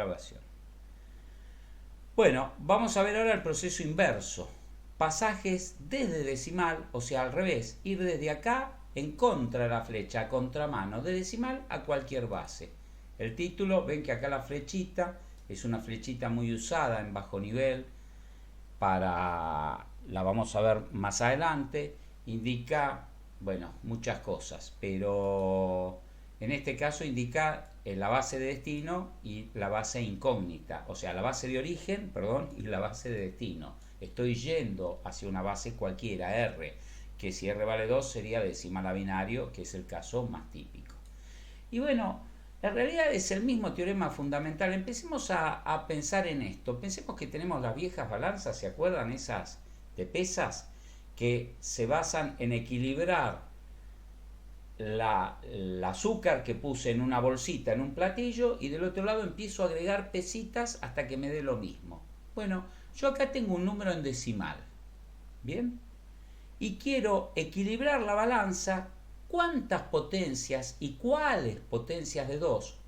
grabación. Bueno, vamos a ver ahora el proceso inverso. Pasajes desde decimal, o sea al revés, ir desde acá en contra de la flecha, a contramano, de decimal a cualquier base. El título, ven que acá la flechita es una flechita muy usada en bajo nivel, la vamos a ver más adelante, indica, bueno, muchas cosas, pero en este caso indica la base de destino y la base incógnita, o sea, la base de origen, perdón, y la base de destino. Estoy yendo hacia una base cualquiera, R, que si R vale 2 sería decimal a binario, que es el caso más típico. Y bueno, en realidad es el mismo teorema fundamental. Empecemos a pensar en esto. Pensemos que tenemos las viejas balanzas, ¿se acuerdan? Esas de pesas que se basan en equilibrar el azúcar que puse en una bolsita, en un platillo, y del otro lado empiezo a agregar pesitas hasta que me dé lo mismo. Bueno, yo acá tengo un número en decimal, ¿bien? Y quiero equilibrar la balanza. ¿Cuántas potencias y cuáles potencias de 2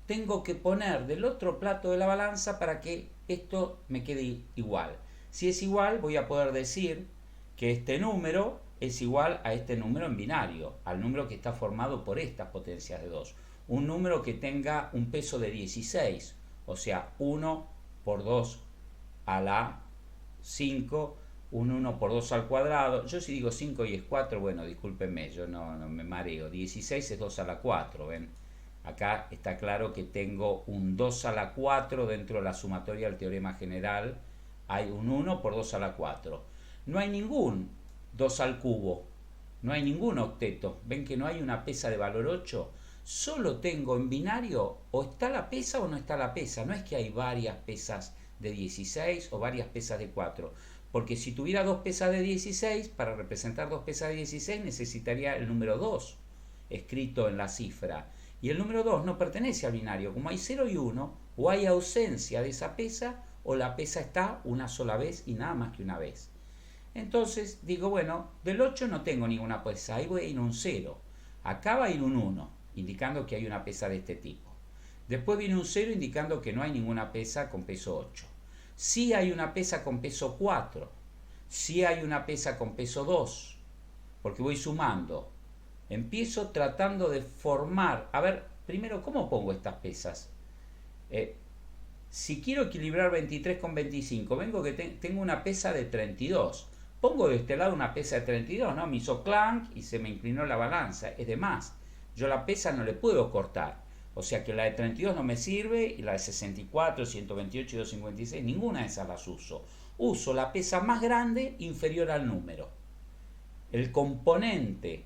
tengo que poner del otro plato de la balanza para que esto me quede igual? Si es igual, voy a poder decir que este número es igual a este número en binario, al número que está formado por estas potencias de 2. Un número que tenga un peso de 16, o sea, 1 por 2 a la 5, un 1 por 2 al cuadrado. Yo si digo 5 y es 4, bueno, discúlpenme, yo no me mareo. 16 es 2 a la 4, ¿ven? Acá está claro que tengo un 2 a la 4 dentro de la sumatoria del teorema general. Hay un 1 por 2 a la 4. No hay ningún 2 al cubo, no hay ningún octeto. ¿Ven que no hay una pesa de valor 8? Solo tengo en binario o está la pesa o no está la pesa. No es que hay varias pesas de 16 o varias pesas de 4. Porque si tuviera dos pesas de 16, para representar dos pesas de 16 necesitaría el número 2 escrito en la cifra. Y el número 2 no pertenece al binario. Como hay 0 y 1, o hay ausencia de esa pesa, o la pesa está una sola vez y nada más que una vez. Entonces digo, bueno, del 8 no tengo ninguna pesa, ahí voy a ir un 0. Acá va a ir un 1, indicando que hay una pesa de este tipo. Después viene un 0 indicando que no hay ninguna pesa con peso 8. Sí hay una pesa con peso 4. Sí hay una pesa con peso 2. Porque voy sumando. Empiezo tratando de formar. A ver, primero, ¿cómo pongo estas pesas? Si quiero equilibrar 23 con 25, vengo que tengo una pesa de 32. Pongo de este lado una pesa de 32, ¿no? Me hizo clank y se me inclinó la balanza. Es de más. Yo la pesa no le puedo cortar. O sea que la de 32 no me sirve y la de 64, 128 y 256, ninguna de esas las uso. Uso la pesa más grande inferior al número. El componente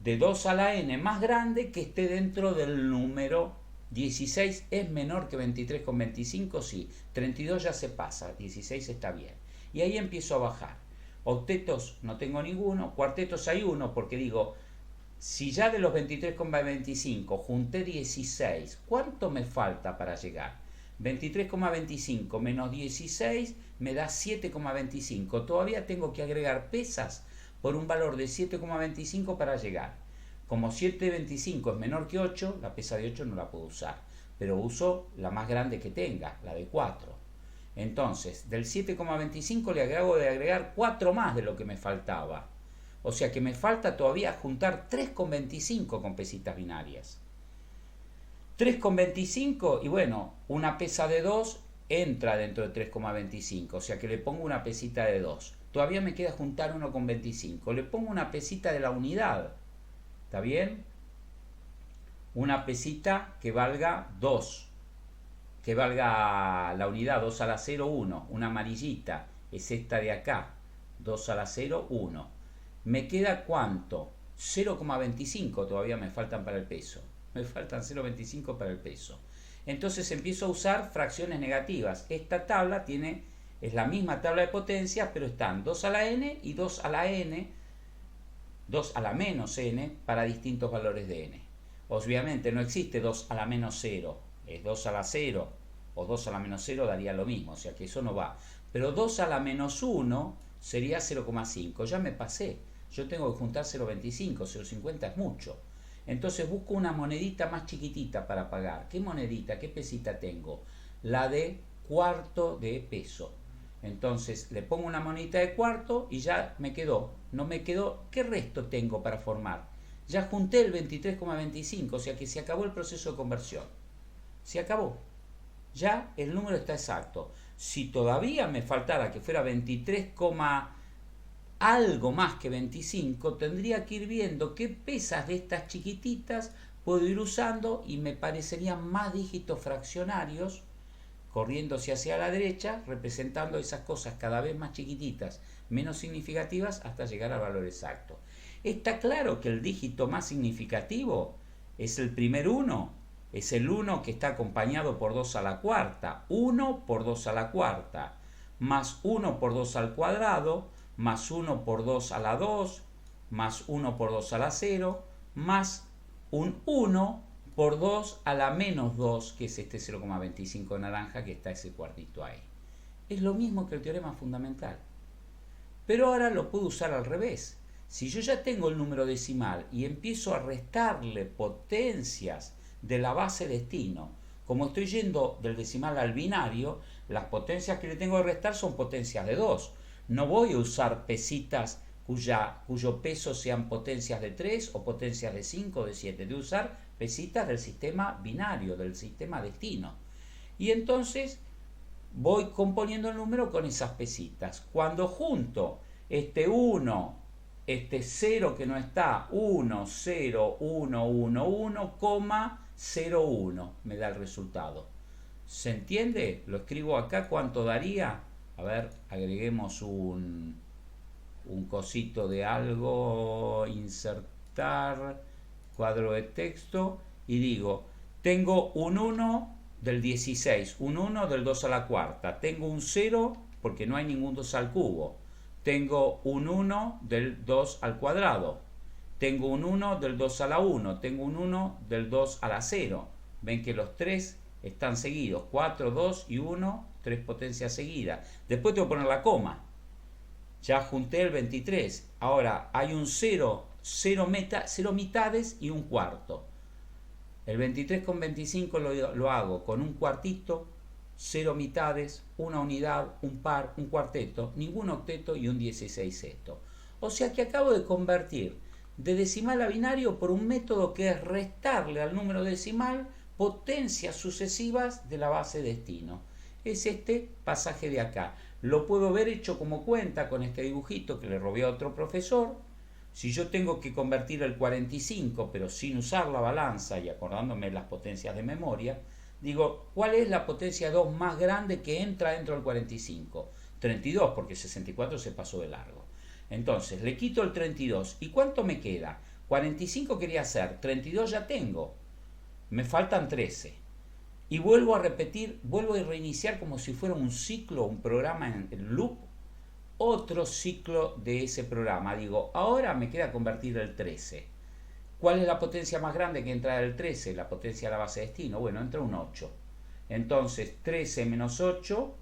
de 2 a la n más grande que esté dentro del número. 16 es menor que 23 con 25, sí. 32 ya se pasa, 16 está bien. Y ahí empiezo a bajar. Octetos no tengo ninguno, cuartetos hay uno porque digo, si ya de los 23 con 25 junté 16, ¿cuánto me falta para llegar? 23,25 menos 16 me da 7,25. Todavía tengo que agregar pesas por un valor de 7,25 para llegar. Como 7,25 es menor que 8, la pesa de 8 no la puedo usar, pero uso la más grande que tenga, la de 4. Entonces, del 7,25 le agrego de agregar 4 más de lo que me faltaba. O sea que me falta todavía juntar 3,25 con pesitas binarias. 3,25 y bueno, una pesa de 2 entra dentro de 3,25, o sea que le pongo una pesita de 2. Todavía me queda juntar 1,25. Le pongo una pesita de la unidad. ¿Está bien? Una pesita que valga 2. Que valga la unidad 2 a la 0, 1. Una amarillita es esta de acá. 2 a la 0, 1. ¿Me queda cuánto? 0,25 todavía me faltan para el peso. Me faltan 0,25 para el peso. Entonces empiezo a usar fracciones negativas. Esta tabla es la misma tabla de potencias, pero están 2 a la n y 2 a la n, 2 a la menos n para distintos valores de n. Obviamente no existe 2 a la menos 0, es 2 a la 0 o 2 a la menos 0 daría lo mismo, o sea que eso no va. Pero 2 a la menos 1 sería 0,5, ya me pasé. Yo tengo que juntar 0,25, 0,50 es mucho. Entonces busco una monedita más chiquitita para pagar. ¿Qué monedita, qué pesita tengo? la de cuarto de peso. Entonces le pongo una monedita de cuarto y ya me quedó. No me quedó. ¿Qué resto tengo para formar? Ya junté el 23,25, o sea que se acabó el proceso de conversión. Se acabó. Ya el número está exacto. Si todavía me faltara que fuera 23, algo más que 25, tendría que ir viendo qué pesas de estas chiquititas puedo ir usando y me parecerían más dígitos fraccionarios corriéndose hacia la derecha, representando esas cosas cada vez más chiquititas, menos significativas, hasta llegar al valor exacto. Está claro que el dígito más significativo es el primer 1, es el 1 que está acompañado por 2 a la cuarta, 1 por 2 a la cuarta, más 1 por 2 al cuadrado, más 1 por 2 a la 2, más 1 por 2 a la 0, más un 1 por 2 a la menos 2, que es este 0,25 naranja, que está ese cuartito ahí. Es lo mismo que el teorema fundamental. Pero ahora lo puedo usar al revés. Si yo ya tengo el número decimal y empiezo a restarle potencias de la base destino, como estoy yendo del decimal al binario, las potencias que le tengo que restar son potencias de 2. No voy a usar pesitas cuyo peso sean potencias de 3 o potencias de 5 o de 7. De usar pesitas del sistema binario, del sistema destino. Y entonces voy componiendo el número con esas pesitas. Cuando junto este 1, este 0 que no está, 1, 0, 1, 1, 1, 0, 1, me da el resultado. ¿Se entiende? Lo escribo acá, ¿cuánto daría? A ver, agreguemos un cosito de algo, insertar, cuadro de texto, y digo, tengo un 1 del 16, un 1 del 2 a la cuarta, tengo un 0 porque no hay ningún 2 al cubo, tengo un 1 del 2 al cuadrado, tengo un 1 del 2 a la 1, tengo un 1 del 2 a la 0. Ven que los 3 están seguidos, 4, 2 y 1, 3 potencias seguidas. Después tengo que poner la coma. Ya junté el 23. Ahora hay un 0, 0 mitades y un cuarto. El 23,25 lo hago con un cuartito, 0 mitades, una unidad, un par, un cuarteto, ningún octeto y un 16esto. O sea que acabo de convertir de decimal a binario por un método que es restarle al número decimal potencias sucesivas de la base destino. Es este pasaje de acá. Lo puedo ver hecho como cuenta con este dibujito que le robé a otro profesor. Si yo tengo que convertir el 45, pero sin usar la balanza y acordándome las potencias de memoria, digo, ¿cuál es la potencia 2 más grande que entra dentro del 45? 32, porque 64 se pasó de largo. Entonces, le quito el 32. ¿Y cuánto me queda? 45 quería hacer, 32 ya tengo. Me faltan 13. Y vuelvo a repetir, vuelvo a reiniciar como si fuera un ciclo, un programa en loop, otro ciclo de ese programa. Digo, ahora me queda convertir el 13. ¿Cuál es la potencia más grande que entra del 13? La potencia de la base destino. Bueno, entra un 8. Entonces, 13 menos 8,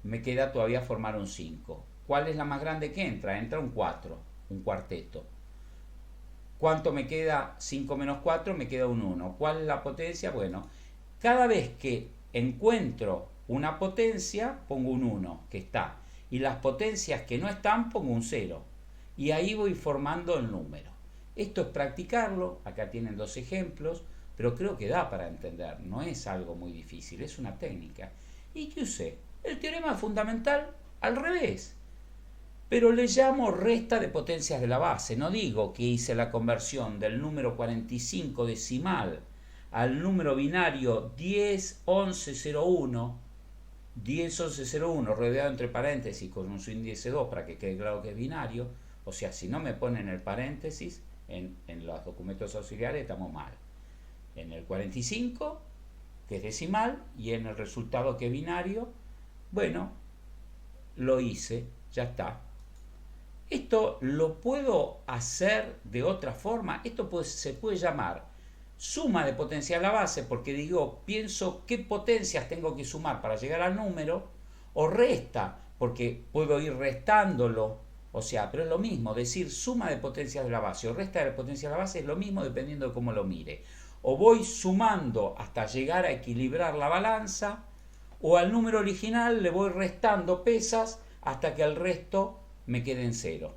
me queda todavía formar un 5. ¿Cuál es la más grande que entra? Entra un 4, un cuarteto. ¿Cuánto me queda? 5 menos 4, me queda un 1. ¿Cuál es la potencia? Bueno, cada vez que encuentro una potencia, pongo un 1, que está. Y las potencias que no están, pongo un 0. Y ahí voy formando el número. Esto es practicarlo. Acá tienen 2 ejemplos, pero creo que da para entender. No es algo muy difícil, es una técnica. ¿Y qué usé? El teorema fundamental al revés. Pero le llamo resta de potencias de la base. No digo que hice la conversión del número 45 decimal al número binario 101101, 101101 rodeado entre paréntesis con un índice 2 para que quede claro que es binario. O sea, si no me ponen el paréntesis en los documentos auxiliares, estamos mal. En el 45, que es decimal, y en el resultado que es binario, bueno, lo hice, ya está. Esto lo puedo hacer de otra forma. Esto se puede llamar suma de potencia a la base, porque digo, pienso qué potencias tengo que sumar para llegar al número, o resta, porque puedo ir restándolo. O sea, pero es lo mismo, decir suma de potencias de la base o resta de potencias de la base es lo mismo dependiendo de cómo lo mire. O voy sumando hasta llegar a equilibrar la balanza, o al número original le voy restando pesas hasta que el resto me quede en cero.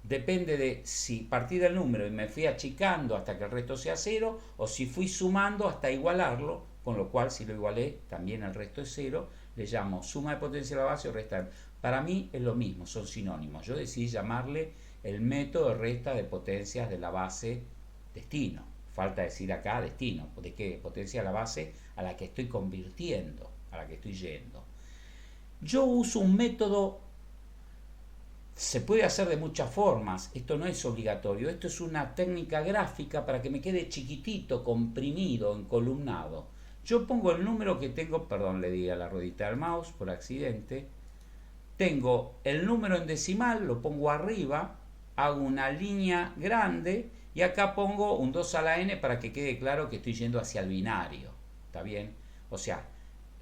Depende de si partí del número y me fui achicando hasta que el resto sea cero, o si fui sumando hasta igualarlo, con lo cual si lo igualé también el resto es cero. Le llamo suma de potencia de la base o resta. Para mí es lo mismo, son sinónimos. Yo decidí llamarle el método de resta de potencias de la base destino. Falta decir acá destino, de qué potencia de la base a la que estoy convirtiendo, a la que estoy yendo. Yo uso un método, se puede hacer de muchas formas, esto no es obligatorio, esto es una técnica gráfica para que me quede chiquitito, comprimido, encolumnado. Yo pongo el número que tengo, perdón, le di a la ruedita del mouse por accidente, tengo el número en decimal, lo pongo arriba, hago una línea grande y acá pongo un 2 a la n para que quede claro que estoy yendo hacia el binario, ¿está bien? O sea,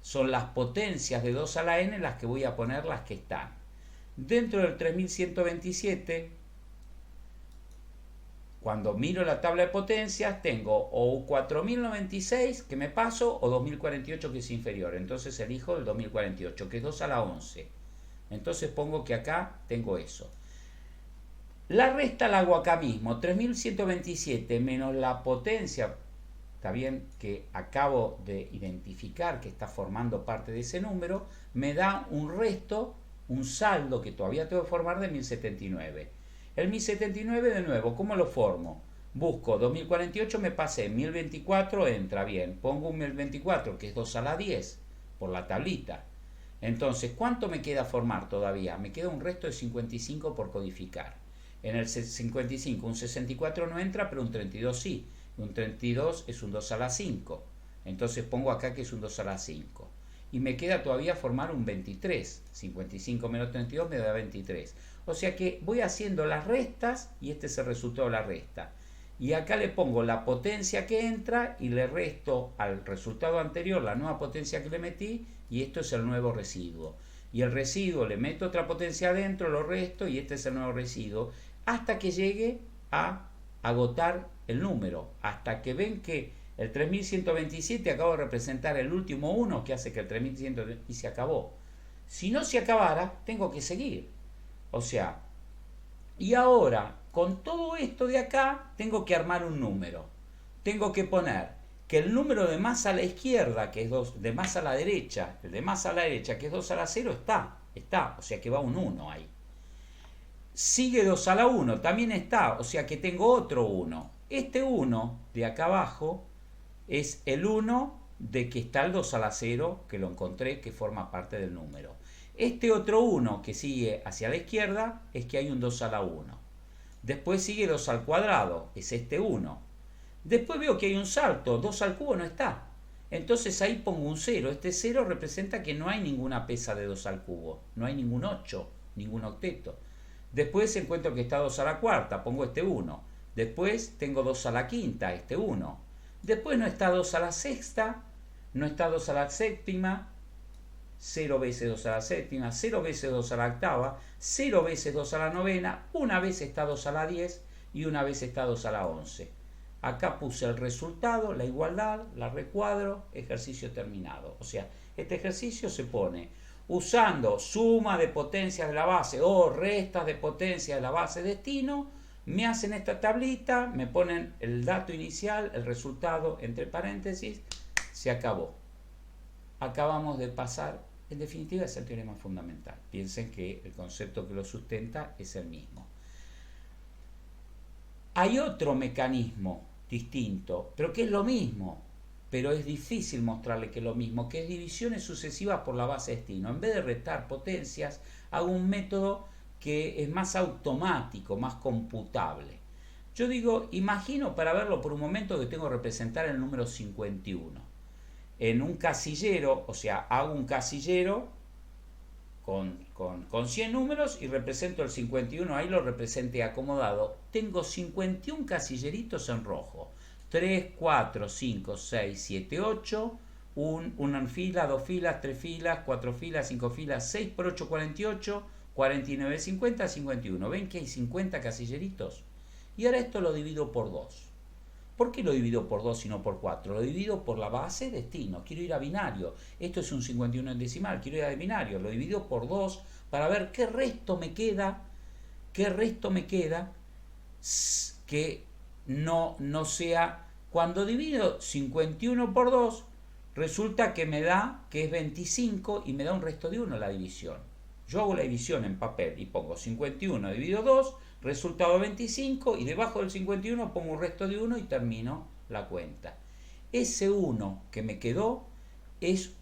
son las potencias de 2 a la n las que voy a poner, las que están. Dentro del 3127, cuando miro la tabla de potencias, tengo o 4096 que me paso o 2048 que es inferior. Entonces elijo el 2048, que es 2 a la 11. Entonces pongo que acá tengo eso. La resta la hago acá mismo. 3127 menos la potencia, está bien, que acabo de identificar que está formando parte de ese número, me da un resto, un saldo que todavía tengo que formar de 1079. El 1079 de nuevo, ¿cómo lo formo? Busco 2048, me pasé, 1024 entra bien, pongo un 1024 que es 2 a la 10 por la tablita. Entonces, ¿cuánto me queda formar todavía? Me queda un resto de 55 por codificar. En el 55 un 64 no entra, pero un 32 sí. Un 32 es un 2 a la 5. Entonces pongo acá que es un 2 a la 5. Y me queda todavía formar un 23. 55 menos 32 me da 23. O sea que voy haciendo las restas y este es el resultado de la resta. Y acá le pongo la potencia que entra y le resto al resultado anterior la nueva potencia que le metí y esto es el nuevo residuo. Y el residuo le meto otra potencia adentro, lo resto y este es el nuevo residuo hasta que llegue a agotar el número. Hasta que ven que el 3127 acabo de representar el último 1 que hace que el 3127 y se acabó. Si no se acabara, tengo que seguir. O sea, y ahora, con todo esto de acá, tengo que armar un número. Tengo que poner que el número de más a la izquierda, que es 2, de más a la derecha, el de más a la derecha, que es 2 a la 0, está, o sea que va un 1 ahí. Sigue 2 a la 1, también está, o sea que tengo otro 1. Este 1 de acá abajo es el 1 de que está el 2 a la 0, que lo encontré, que forma parte del número. Este otro 1 que sigue hacia la izquierda es que hay un 2 a la 1. Después sigue 2 al cuadrado, es este 1. Después veo que hay un salto, 2 al cubo no está. Entonces ahí pongo un 0. Este 0 representa que no hay ninguna pesa de 2 al cubo. No hay ningún 8, ningún octeto. Después encuentro que está 2 a la cuarta, pongo este 1. Después tengo 2 a la quinta, este 1. Después no está 2 a la sexta, no está 2 a la séptima, 0 veces 2 a la séptima, 0 veces 2 a la octava, 0 veces 2 a la novena, una vez está 2 a la 10 y una vez está 2 a la 11. Acá puse el resultado, la igualdad, la recuadro, ejercicio terminado. O sea, este ejercicio se pone usando suma de potencias de la base o restas de potencia de la base destino. Me hacen esta tablita, me ponen el dato inicial, el resultado entre paréntesis, se acabó. Acabamos de pasar, en definitiva es el teorema fundamental. Piensen que el concepto que lo sustenta es el mismo. Hay otro mecanismo distinto, pero que es lo mismo, pero es difícil mostrarle que es lo mismo, que es divisiones sucesivas por la base destino. En vez de restar potencias, hago un método que es más automático, más computable. Yo digo, imagino para verlo por un momento que tengo que representar el número 51. En un casillero, o sea, hago un casillero con 100 números y represento el 51, ahí lo representé acomodado. Tengo 51 casilleritos en rojo. 3, 4, 5, 6, 7, 8, una fila, 2 filas, 3 filas, 4 filas, 5 filas, 6 por 8, 48, 49, 50, 51. ¿Ven que hay 50 casilleritos? Y ahora esto lo divido por 2. ¿Por qué lo divido por 2 y no por 4? Lo divido por la base destino. Quiero ir a binario. Esto es un 51 en decimal. Quiero ir a binario. Lo divido por 2 para ver qué resto me queda. ¿Qué resto me queda que no sea? Cuando divido 51 por 2, resulta que me da que es 25 y me da un resto de 1 la división. Yo hago la división en papel y pongo 51 dividido 2, resultado 25, y debajo del 51 pongo un resto de 1 y termino la cuenta. Ese 1 que me quedó es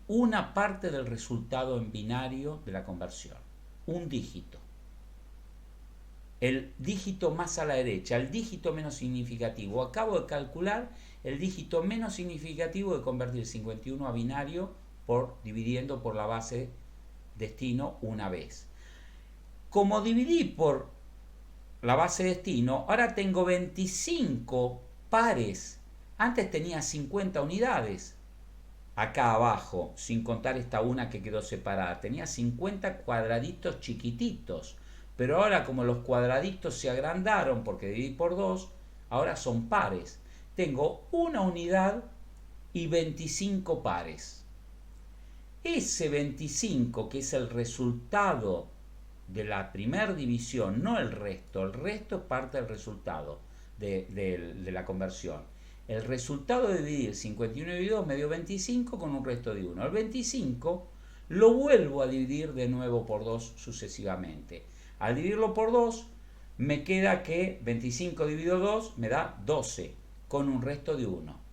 una parte del resultado en binario de la conversión. Un dígito. El dígito más a la derecha, el dígito menos significativo. Acabo de calcular el dígito menos significativo de convertir 51 a binario dividiendo por la base destino una vez. Como dividí por la base destino, ahora tengo 25 pares. Antes tenía 50 unidades. Acá abajo, sin contar esta una que quedó separada, tenía 50 cuadraditos chiquititos. Pero ahora, como los cuadraditos se agrandaron porque dividí por 2, ahora son pares. Tengo una unidad y 25 pares. Ese 25, que es el resultado de la primera división, no el resto es parte del resultado de la conversión. El resultado de dividir 51 dividido 2 me dio 25 con un resto de 1. El 25 lo vuelvo a dividir de nuevo por 2 sucesivamente. Al dividirlo por 2 me queda que 25 dividido 2 me da 12 con un resto de 1.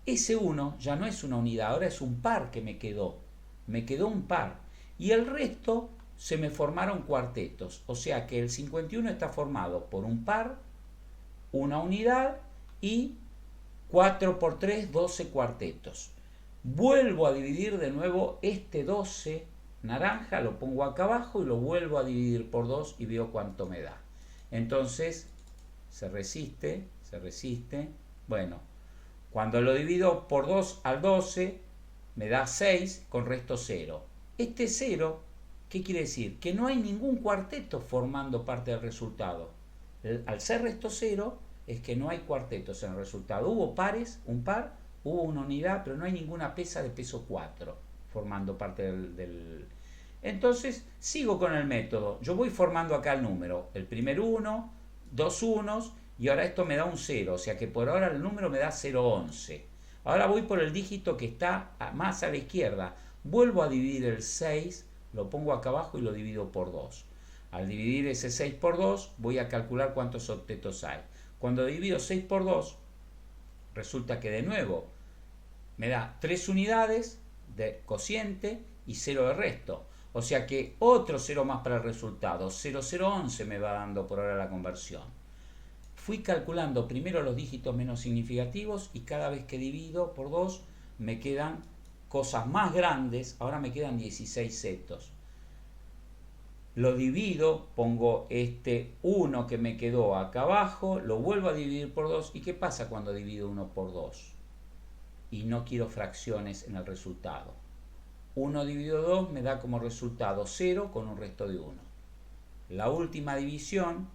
Ese 1 ya no es una unidad, ahora es un par que me quedó. Me quedó un par. Y el resto se me formaron cuartetos. O sea que el 51 está formado por un par, una unidad y 4 por 3, 12 cuartetos. Vuelvo a dividir de nuevo este 12 naranja, lo pongo acá abajo y lo vuelvo a dividir por 2 y veo cuánto me da. Entonces, se resiste. Bueno, cuando lo divido por 2 al 12, me da 6 con resto 0. Este 0, ¿qué quiere decir? Que no hay ningún cuarteto formando parte del resultado. Al ser resto 0, es que no hay cuartetos en el resultado. Hubo pares, un par, hubo una unidad, pero no hay ninguna pesa de peso 4 formando parte del... Entonces, sigo con el método. Yo voy formando acá el número. El primer 1, 2 unos, y ahora esto me da un 0. O sea que por ahora el número me da 0,11. Ahora voy por el dígito que está más a la izquierda. Vuelvo a dividir el 6, lo pongo acá abajo y lo divido por 2. Al dividir ese 6 por 2, voy a calcular cuántos octetos hay. Cuando divido 6 por 2, resulta que de nuevo me da 3 unidades de cociente y 0 de resto. O sea que otro 0 más para el resultado. 0,011 me va dando por ahora la conversión. Fui calculando primero los dígitos menos significativos y cada vez que divido por 2 me quedan cosas más grandes. Ahora me quedan 16 cetos. Lo divido, pongo este 1 que me quedó acá abajo, lo vuelvo a dividir por 2. ¿Y qué pasa cuando divido 1 por 2? Y no quiero fracciones en el resultado. 1 dividido 2 me da como resultado 0 con un resto de 1. La última división,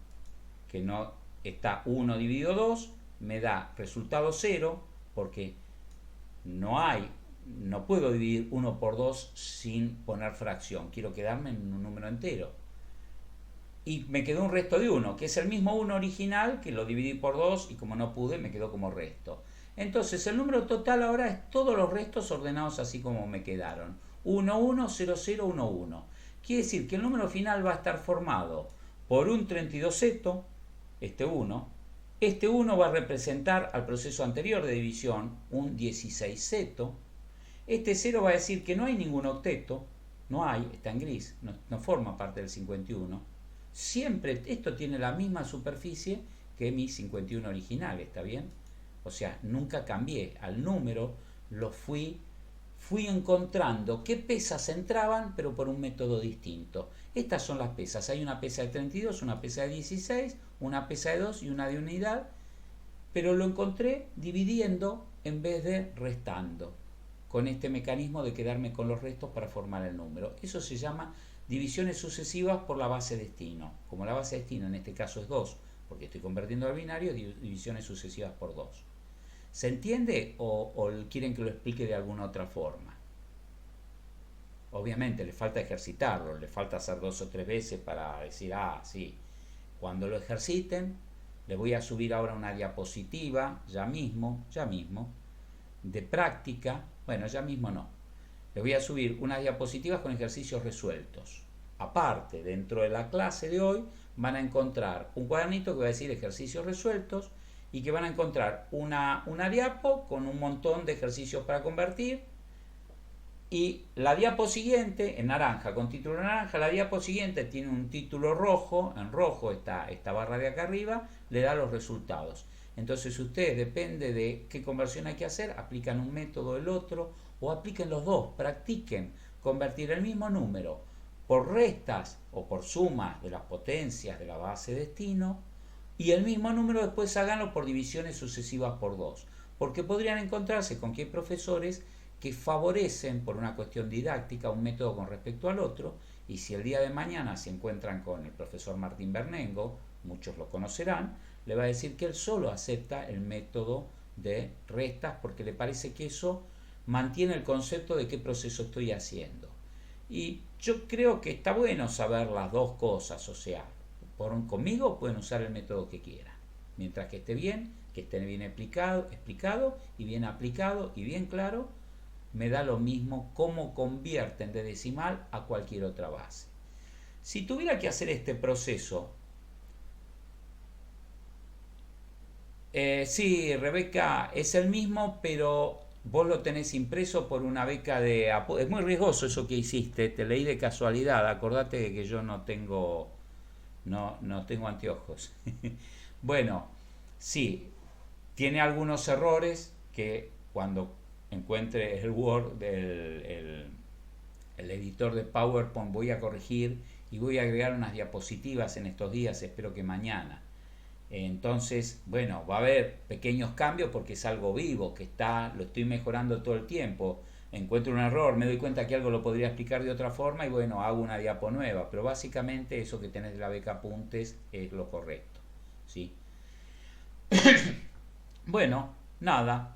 que no está 1 dividido 2, me da resultado 0 porque no puedo dividir 1 por 2 sin poner fracción. Quiero quedarme en un número entero. Y me quedó un resto de 1, que es el mismo 1 original, que lo dividí por 2 y como no pude, me quedó como resto. Entonces el número total ahora es todos los restos ordenados así como me quedaron. 1, 1, 0, 0, 1, 1. Quiere decir que el número final va a estar formado por un 32 seto, este 1. Este 1 va a representar al proceso anterior de división, un 16 seto. Este 0 va a decir que no hay ningún octeto, no hay, está en gris, no forma parte del 51. Siempre esto tiene la misma superficie que mi 51 original, ¿está bien? O sea, nunca cambié. Al número lo fui encontrando qué pesas entraban, pero por un método distinto. Estas son las pesas. Hay una pesa de 32, una pesa de 16, una pesa de 2 y una de unidad. Pero lo encontré dividiendo en vez de restando, con este mecanismo de quedarme con los restos para formar el número. Eso se llama divisiones sucesivas por la base destino. Como la base destino en este caso es 2, porque estoy convirtiendo al binario divisiones sucesivas por 2. ¿Se entiende o quieren que lo explique de alguna otra forma? Obviamente le falta ejercitarlo, le falta hacer 2 o 3 veces para decir, sí. Cuando lo ejerciten, le voy a subir ahora una diapositiva, ya mismo, de práctica. Bueno, ya mismo no. Le voy a subir unas diapositivas con ejercicios resueltos. Aparte, dentro de la clase de hoy, van a encontrar un cuadernito que va a decir ejercicios resueltos y que van a encontrar una diapo con un montón de ejercicios para convertir. Y la diapo siguiente, en naranja, con título naranja, la diapo siguiente tiene un título rojo, en rojo esta barra de acá arriba, le da los resultados. Entonces ustedes, depende de qué conversión hay que hacer, aplican un método o el otro, o apliquen los dos, practiquen convertir el mismo número por restas o por sumas de las potencias de la base destino, y el mismo número después háganlo por divisiones sucesivas por 2, porque podrían encontrarse con que hay profesores que favorecen por una cuestión didáctica un método con respecto al otro, y si el día de mañana se encuentran con el profesor Martín Bernengo, muchos lo conocerán, le va a decir que él solo acepta el método de restas porque le parece que eso mantiene el concepto de qué proceso estoy haciendo. Y yo creo que está bueno saber las dos cosas, o sea, conmigo pueden usar el método que quieran, mientras que esté bien explicado y bien aplicado y bien claro. Me da lo mismo cómo convierten de decimal a cualquier otra base. Si tuviera que hacer este proceso, sí, Rebeca, es el mismo, pero vos lo tenés impreso por una beca de apoyo. Es muy riesgoso eso que hiciste, te leí de casualidad, acordate de que yo no tengo anteojos. Bueno, sí, tiene algunos errores que cuando encuentre el Word, el editor de PowerPoint, voy a corregir y voy a agregar unas diapositivas en estos días, espero que mañana. Entonces, bueno, va a haber pequeños cambios porque es algo vivo, lo estoy mejorando todo el tiempo. Encuentro un error, me doy cuenta que algo lo podría explicar de otra forma y bueno, hago una diapo nueva, pero básicamente eso que tenés de la beca apuntes es lo correcto, ¿sí? Bueno, nada.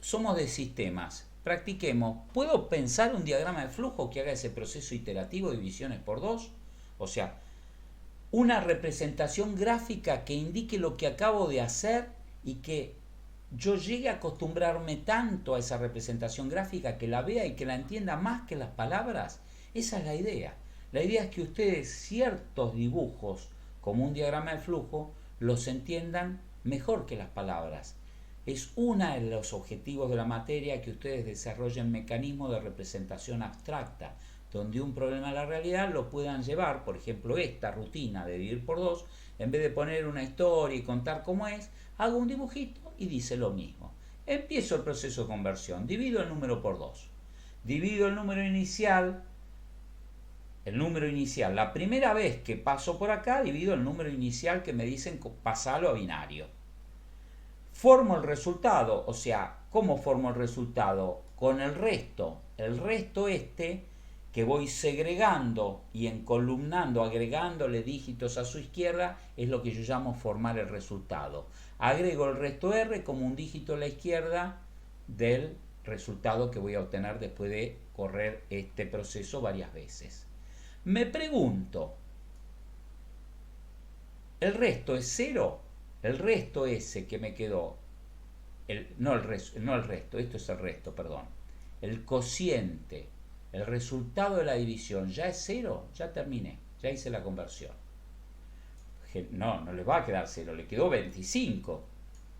Somos de sistemas, practiquemos. ¿Puedo pensar un diagrama de flujo que haga ese proceso iterativo de divisiones por 2? O sea, una representación gráfica que indique lo que acabo de hacer y que yo llegue a acostumbrarme tanto a esa representación gráfica que la vea y que la entienda más que las palabras. Esa es la idea. La idea es que ustedes ciertos dibujos, como un diagrama de flujo, los entiendan mejor que las palabras. Es uno de los objetivos de la materia que ustedes desarrollen mecanismos de representación abstracta, donde un problema de la realidad lo puedan llevar, por ejemplo, esta rutina de dividir por 2, en vez de poner una historia y contar cómo es, hago un dibujito y dice lo mismo. Empiezo el proceso de conversión, divido el número por 2, divido el número inicial, la primera vez que paso por acá, divido el número inicial que me dicen pasarlo a binario. Formo el resultado, o sea, ¿cómo formo el resultado? Con el resto que voy segregando y encolumnando, agregándole dígitos a su izquierda, es lo que yo llamo formar el resultado. Agrego el resto R como un dígito a la izquierda del resultado que voy a obtener después de correr este proceso varias veces. Me pregunto, ¿el resto es 0? El resto ese que me quedó, esto es el resto, perdón. El cociente, el resultado de la división, ¿ya es 0? Ya terminé, ya hice la conversión. No les va a quedar 0, le quedó 25.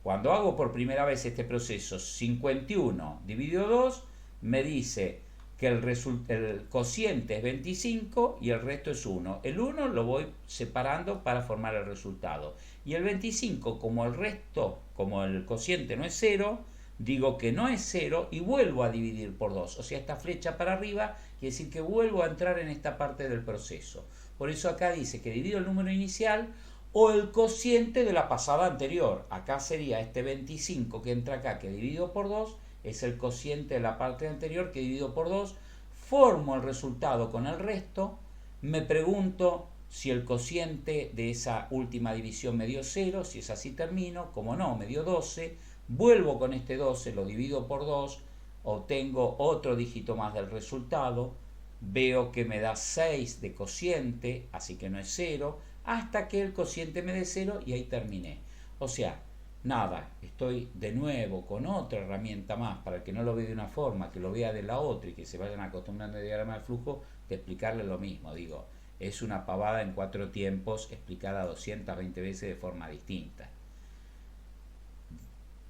Cuando hago por primera vez este proceso, 51 dividido 2, me dice que el cociente es 25 y el resto es 1. El 1 lo voy separando para formar el resultado. Y el 25, como el cociente no es 0, digo que no es 0 y vuelvo a dividir por 2. O sea, esta flecha para arriba quiere decir que vuelvo a entrar en esta parte del proceso. Por eso acá dice que divido el número inicial o el cociente de la pasada anterior. Acá sería este 25 que entra acá, que divido por 2, es el cociente de la parte anterior que divido por 2, formo el resultado con el resto, Me pregunto si el cociente de esa última división me dio 0, si es así termino, como no, me dio 12, vuelvo con este 12, lo divido por 2, obtengo otro dígito más del resultado, veo que me da 6 de cociente, así que no es 0, hasta que el cociente me dé 0 y ahí terminé. O sea, nada, estoy de nuevo con otra herramienta más para el que no lo vea de una forma, que lo vea de la otra y que se vayan acostumbrando al diagrama de flujo, de explicarle lo mismo. Digo, es una pavada en 4 tiempos explicada 220 veces de forma distinta.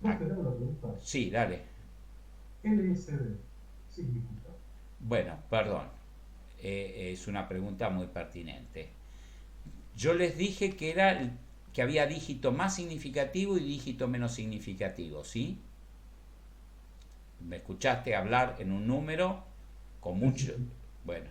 ¿Puedo tener una pregunta? Sí, dale. LSD significa. Bueno, perdón. Es una pregunta muy pertinente. Yo les dije que había dígito más significativo y dígito menos significativo, ¿sí? Me escuchaste hablar en un número con Sí, sí, mucho... sí. Bueno,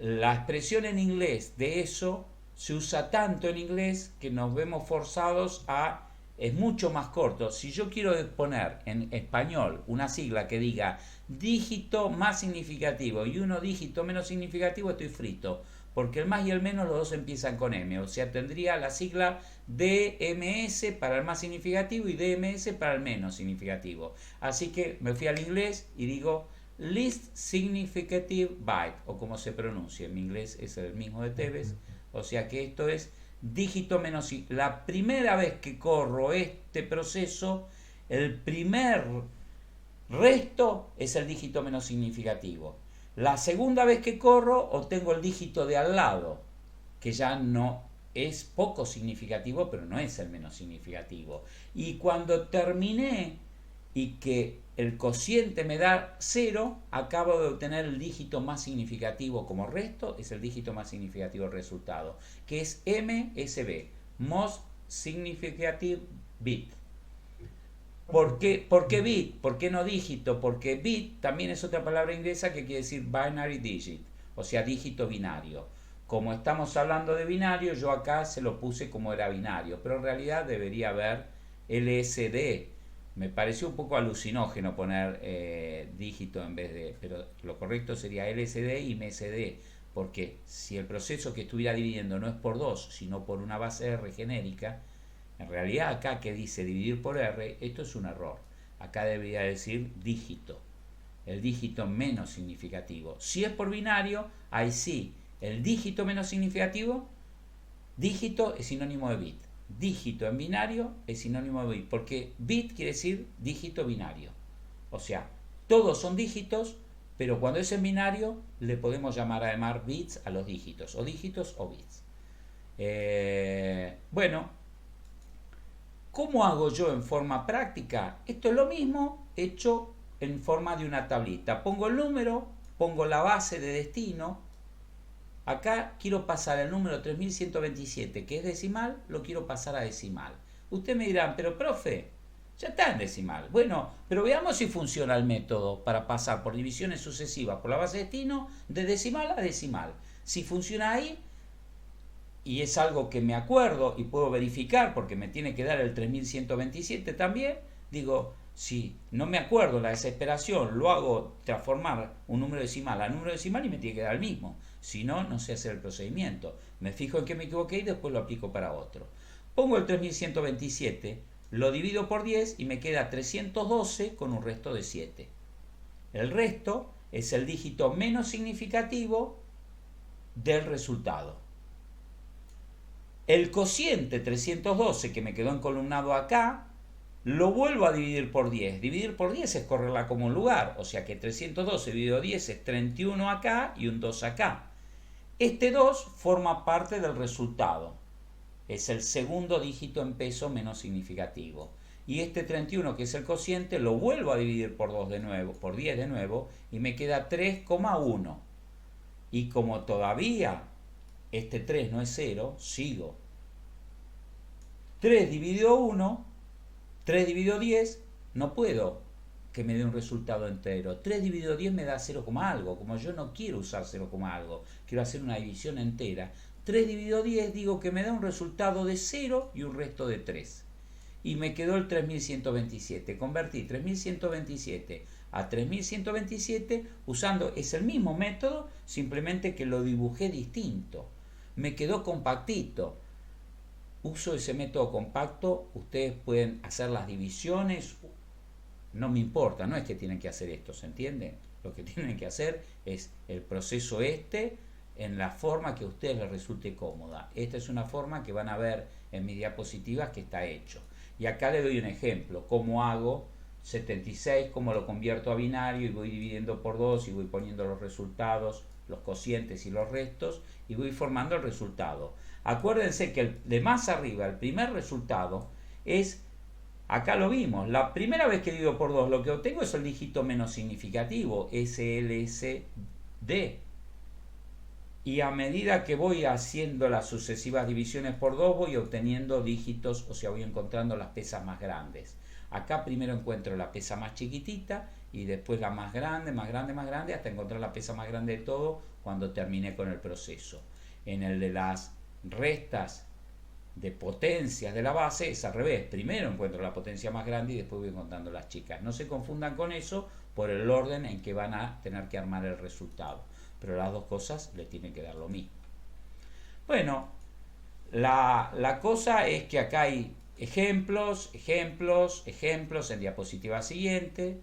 la expresión en inglés de eso se usa tanto en inglés que nos vemos forzados a... Es mucho más corto. Si yo quiero poner en español una sigla que diga dígito más significativo y uno dígito menos significativo, estoy frito. Porque el más y el menos los dos empiezan con M. O sea, tendría la sigla DMS para el más significativo y DMS para el menos significativo. Así que me fui al inglés y digo Least Significative Byte, o como se pronuncia, en mi inglés es el mismo de Ok, Tevez, ok. o sea que esto es dígito menos... La primera vez que corro este proceso, el primer resto es el dígito menos significativo. La segunda vez que corro obtengo el dígito de al lado, que ya no es poco significativo, pero no es el menos significativo. Y cuando terminé y que el cociente me da 0, acabo de obtener el dígito más significativo como resto, es el dígito más significativo del resultado, que es MSB, Most Significative Bit. Ok, ¿Por qué entiendo. bit? ¿Por qué no dígito? Porque bit también es otra palabra inglesa que quiere decir binary digit, o sea, dígito binario. Como estamos hablando de binario, yo acá se lo puse como era binario, pero en realidad debería haber LSD. Me pareció un poco alucinógeno poner dígito en vez de, pero lo correcto sería LSD y MSD, porque si el proceso que estuviera dividiendo no es por 2, sino por una base R genérica, en realidad acá que dice dividir por R, esto es un error. Acá debería decir dígito, el dígito menos significativo. Si es por binario, ahí sí, el dígito menos significativo, dígito es sinónimo de bit. Dígito en binario es sinónimo de bit, porque bit quiere decir dígito binario. O sea, todos son dígitos, pero cuando es en binario le podemos llamar además bits a los dígitos o bits. Bueno, ¿cómo hago yo en forma práctica? Esto es lo mismo hecho en forma de una tablita. Pongo el número, pongo la base de destino. Acá quiero pasar el número 3127, que es decimal, lo quiero pasar a decimal. Ustedes me dirán, pero profe, ya está en decimal. Bueno, pero veamos si funciona el método para pasar por divisiones sucesivas por la base de destino de decimal a decimal. Si funciona ahí, y es algo que me acuerdo y puedo verificar porque me tiene que dar el 3127 también, digo, si no me acuerdo la desesperación, lo hago transformar un número decimal a número decimal y me tiene que dar el mismo. Si no, no sé hacer el procedimiento. Me fijo en que me equivoqué y después lo aplico para otro. Pongo el 3127, lo divido por 10 y me queda 312 con un resto de 7. El resto es el dígito menos significativo del resultado. El cociente 312 que me quedó encolumnado acá, lo vuelvo a dividir por 10. Dividir por 10 es correrla como un lugar, o sea que 312 dividido 10 es 31 acá y un 2 acá. Este 2 forma parte del resultado. Es el segundo dígito en peso menos significativo. Y este 31, que es el cociente, lo vuelvo a dividir por 2 de nuevo, por 10 de nuevo, y me queda 3,1. Y como todavía este 3 no es 0, sigo. 3 dividido 1, 3 dividido 10, no puedo que me dé un resultado entero. 3 dividido 10 me da 0, algo. Como yo no quiero usar 0, algo, quiero hacer una división entera. 3 dividido 10 digo que me da un resultado de 0 y un resto de 3. y me quedó el 3127. Convertí 3127 a 3127 usando, es el mismo método, simplemente que lo dibujé distinto. Me quedó compactito. Uso ese método compacto, ustedes pueden hacer las divisiones, no me importa, no es que tienen que hacer esto, ¿se entiende? Lo que tienen que hacer es el proceso en la forma que a ustedes les resulte cómoda. Esta es una forma que van a ver en mis diapositivas que está hecho. Y acá les doy un ejemplo, cómo hago 76, cómo lo convierto a binario y voy dividiendo por 2 y voy poniendo los resultados, los cocientes y los restos y voy formando el resultado. Acuérdense que el de más arriba, el primer resultado es, acá lo vimos, la primera vez que divido por 2 lo que obtengo es el dígito menos significativo, SLSD. Y a medida que voy haciendo las sucesivas divisiones por 2 voy obteniendo dígitos, o sea, voy encontrando las pesas más grandes. Acá primero encuentro la pesa más chiquitita y después la más grande, más grande, más grande, hasta encontrar la pesa más grande de todo cuando terminé con el proceso. En el de las restas de potencias de la base es al revés. Primero encuentro la potencia más grande y después voy encontrando las chicas. No se confundan con eso por el orden en que van a tener que armar el resultado. Pero las dos cosas le tienen que dar lo mismo. Bueno, la cosa es que acá hay ejemplos en diapositiva siguiente.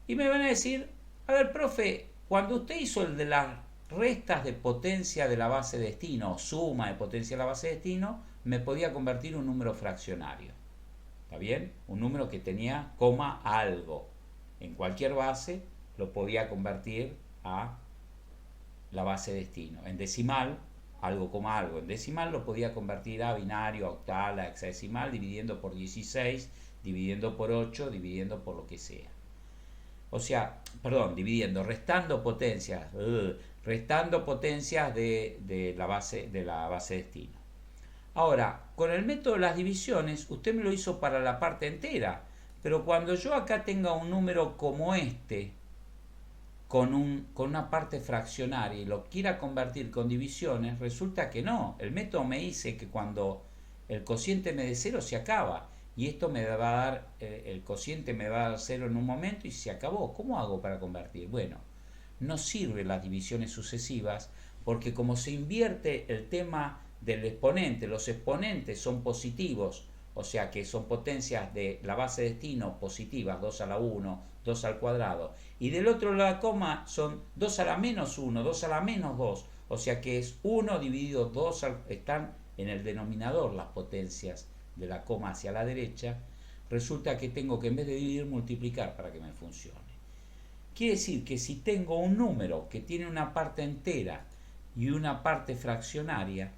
Y me van a decir, a ver, profe, cuando usted hizo el de las restas de potencia de la base de destino, o suma de potencia de la base de destino, me podía convertir en un número fraccionario. ¿Está bien? Un número que tenía coma algo. En cualquier base lo podía convertir a la base de destino. En decimal, algo coma algo. En decimal lo podía convertir a binario, a octal, a hexadecimal, dividiendo por 16, dividiendo por 8, dividiendo por lo que sea. O sea, perdón, dividiendo, restando potencias de la base de destino. Ahora, con el método de las divisiones, usted me lo hizo para la parte entera, pero cuando yo acá tenga un número como este, con una parte fraccionaria y lo quiera convertir con divisiones, resulta que no. El método me dice que cuando el cociente me dé 0 se acaba. Y esto me va a dar, el cociente me va a dar 0 en un momento y se acabó. ¿Cómo hago para convertir? Bueno, no sirven las divisiones sucesivas porque como se invierte el tema del exponente, los exponentes son positivos, o sea que son potencias de la base de destino positivas, 2 a la 1, 2 al cuadrado, y del otro lado la coma son 2 a la menos 1, 2 a la menos 2, o sea que es 1 dividido 2, están en el denominador las potencias de la coma hacia la derecha, resulta que tengo que en vez de dividir multiplicar para que me funcione. Quiere decir que si tengo un número que tiene una parte entera y una parte fraccionaria,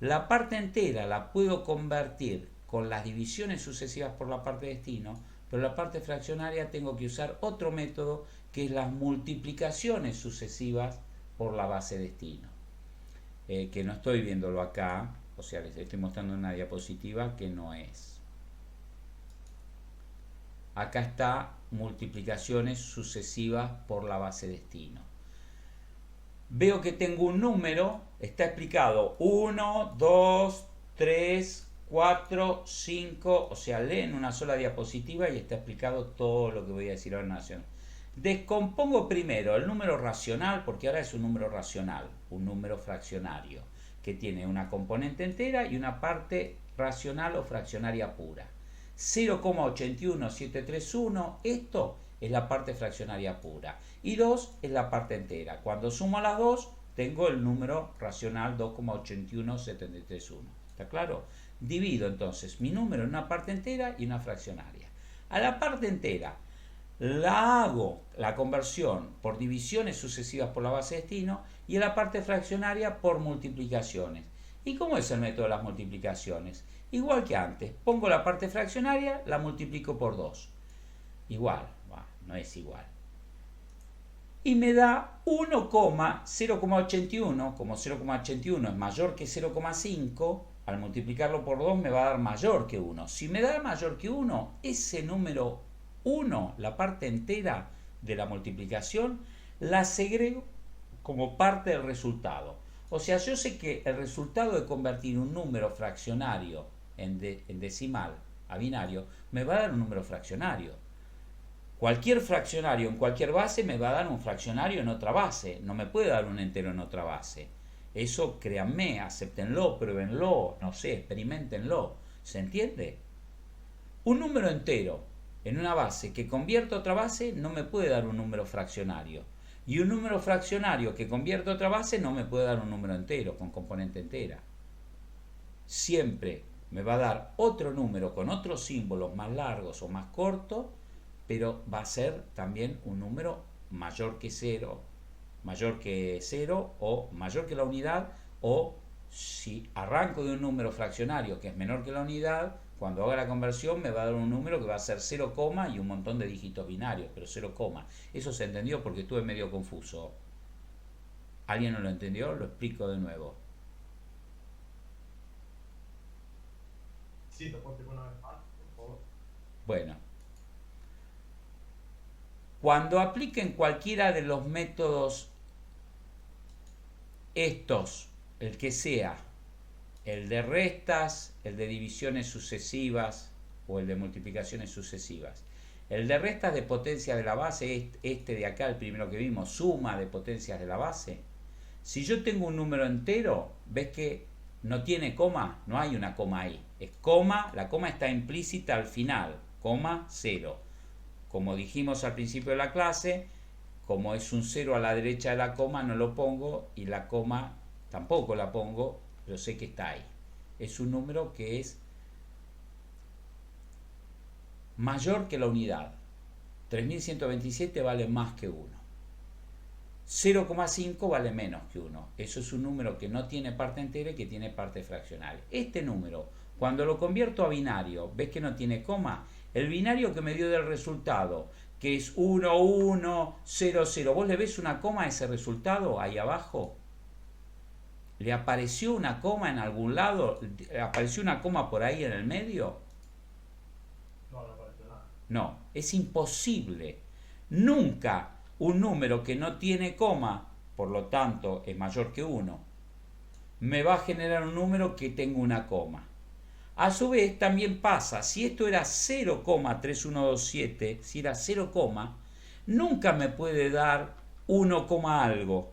la parte entera la puedo convertir con las divisiones sucesivas por la parte de destino, pero la parte fraccionaria tengo que usar otro método que es las multiplicaciones sucesivas por la base de destino. Que no estoy viéndolo acá, o sea, les estoy mostrando una diapositiva que no es. Acá está multiplicaciones sucesivas por la base de destino. Veo que tengo un número, está explicado 1, 2, 3, 4, 5, o sea, lee en una sola diapositiva y está explicado todo lo que voy a decir ahora en nación. Descompongo primero el número racional, porque ahora es un número racional, un número fraccionario, que tiene una componente entera y una parte racional o fraccionaria pura. 0,81731, esto es la parte fraccionaria pura y 2 es la parte entera. Cuando sumo las dos tengo el número racional 2,81731. ¿Está claro? Divido entonces mi número en una parte entera y una fraccionaria. A la parte entera la hago la conversión por divisiones sucesivas por la base de destino y a la parte fraccionaria por multiplicaciones. ¿Y cómo es el método de las multiplicaciones? Igual que antes, pongo la parte fraccionaria, la multiplico por 2. Igual, no es igual. Y me da 1,081, como 0,81 es mayor que 0,5, al multiplicarlo por 2 me va a dar mayor que 1. Si me da mayor que 1, ese número 1, la parte entera de la multiplicación, la segrego como parte del resultado. O sea, yo sé que el resultado de convertir un número fraccionario en decimal a binario, me va a dar un número fraccionario. Cualquier fraccionario en cualquier base me va a dar un fraccionario en otra base, no me puede dar un entero en otra base. Eso créanme, acéptenlo, pruébenlo, no sé, experimentenlo. ¿Se entiende? Un número entero en una base que convierta a otra base no me puede dar un número fraccionario. Y un número fraccionario que convierta a otra base no me puede dar un número entero con componente entera. Siempre me va a dar otro número con otros símbolos más largos o más cortos, pero va a ser también un número mayor que cero o mayor que la unidad, o si arranco de un número fraccionario que es menor que la unidad, cuando haga la conversión me va a dar un número que va a ser 0, y un montón de dígitos binarios, pero 0, eso se entendió porque estuve medio confuso. ¿Alguien no lo entendió? Lo explico de nuevo. Sí, lo puedo explicar una vez más, por favor. Bueno, cuando apliquen cualquiera de los métodos estos, el que sea, el de restas, el de divisiones sucesivas o el de multiplicaciones sucesivas, el de restas de potencias de la base, este de acá, el primero que vimos, suma de potencias de la base, si yo tengo un número entero, ves que no tiene coma, no hay una coma ahí, es coma, la coma está implícita al final, coma, 0. Como dijimos al principio de la clase, como es un 0 a la derecha de la coma, no lo pongo, y la coma tampoco la pongo, pero sé que está ahí. Es un número que es mayor que la unidad. 3127 vale más que 1. 0,5 vale menos que 1. Eso es un número que no tiene parte entera y que tiene parte fraccional. Este número, cuando lo convierto a binario, ¿ves que no tiene coma? El binario que me dio del resultado, que es 1, 1, 0, 0. ¿Vos le ves una coma a ese resultado ahí abajo? ¿Le apareció una coma en algún lado? ¿Le apareció una coma por ahí en el medio? No, no apareció nada. No, es imposible. Nunca un número que no tiene coma, por lo tanto es mayor que 1, me va a generar un número que tenga una coma. A su vez también pasa, si esto era 0,3127, si era 0, nunca me puede dar 1, algo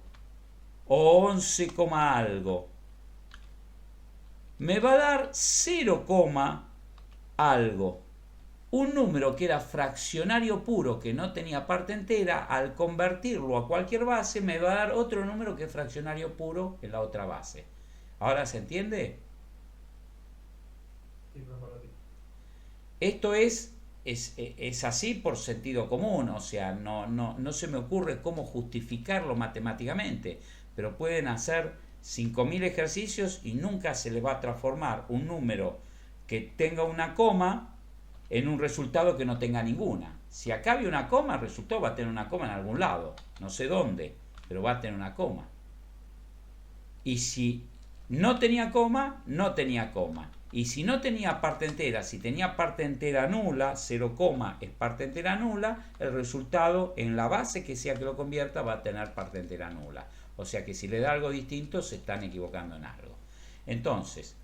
o 11, algo. Me va a dar 0, algo. Un número que era fraccionario puro, que no tenía parte entera, al convertirlo a cualquier base me va a dar otro número que es fraccionario puro en la otra base. ¿Ahora se entiende? Sí, profesor, sí. Esto es así por sentido común, o sea, no se me ocurre cómo justificarlo matemáticamente, pero pueden hacer 5000 ejercicios y nunca se les va a transformar un número que tenga una coma en un resultado que no tenga ninguna. Si acá había una coma, el resultado va a tener una coma en algún lado, no sé dónde, pero va a tener una coma. Y si no tenía coma, no tenía coma. Y si no tenía parte entera, si tenía parte entera nula, 0, es parte entera nula, el resultado en la base que sea que lo convierta va a tener parte entera nula. O sea que si le da algo distinto, se están equivocando en algo. Entonces,